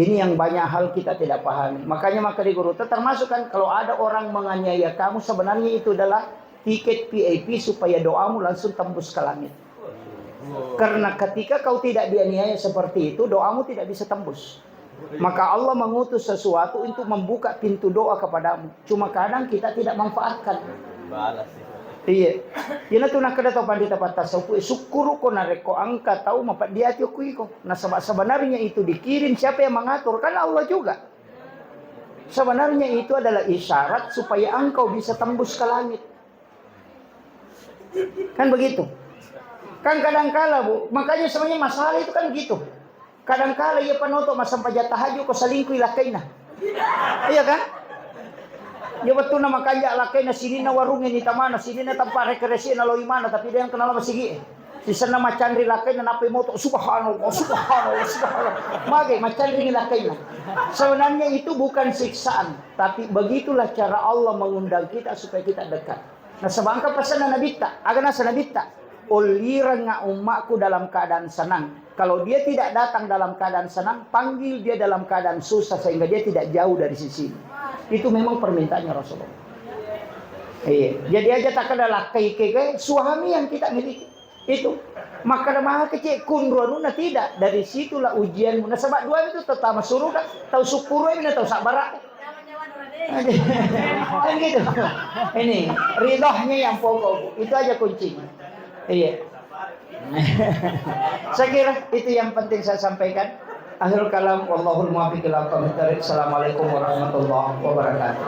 Ini yang banyak hal kita tidak pahami. Makanya maka di guru termasuk kan kalau ada orang menganiaya kamu, sebenarnya itu adalah tiket VIP supaya doamu langsung tembus ke langit. Karena ketika kau tidak dianiaya seperti itu, doamu tidak bisa tembus. Maka Allah mengutus sesuatu untuk membuka pintu doa kepadamu. Cuma kadang kita tidak manfaatkan. Iya. Yana tu nak kada tahu pandai dapat tasawuf. Syukur ko nareko angka tahu mapat dia tu ko. Nah sebenarnya itu dikirim siapa yang mengatur? Kan Allah juga. Sebenarnya itu adalah isyarat supaya engkau bisa tembus ke langit. Kan begitu. Kan kadang-kala bu, makanya sebenarnya masalah itu kan begitu. Kadang-kala ia panoto masam pajat tahajud ko selingkuh ilakaina. Iya kan? Ya betul nama kanja lakaina sini na warungnya ni tamana, sini na tempat rekreasi na loy mana tapi dia yang kenal masigi. Di sana macandri lakaina nape moto subhanallah subhanallah subhanallah. Mage macandri ni lakaina. Sebenarnya itu bukan siksaan, tapi begitulah cara Allah mengundang kita supaya kita dekat. Nah sebangka pesan na nabita, agana sa nabita. Ulirang nga umakku dalam keadaan senang. Kalau dia tidak datang dalam keadaan senang, panggil dia dalam keadaan susah sehingga dia tidak jauh dari sisi ini. Itu memang permintaannya Rasulullah. Iya. Jadi aja tak adalah kayak suami yang kita miliki. Itu. Maka mahal kecil kunruanuna tidak. Dari situlah ujianmu. Nah sebab dua itu tetap suruh kan. Tahu syukur ini tahu sabar. Kan gitu. Ini ridhohnya yang pokok. Itu aja kuncinya. Iya. Saya kira itu yang penting saya sampaikan. Akhirul kalam wallahul muwaffiq ila aqwamit thoriq. Assalamualaikum warahmatullahi wabarakatuh.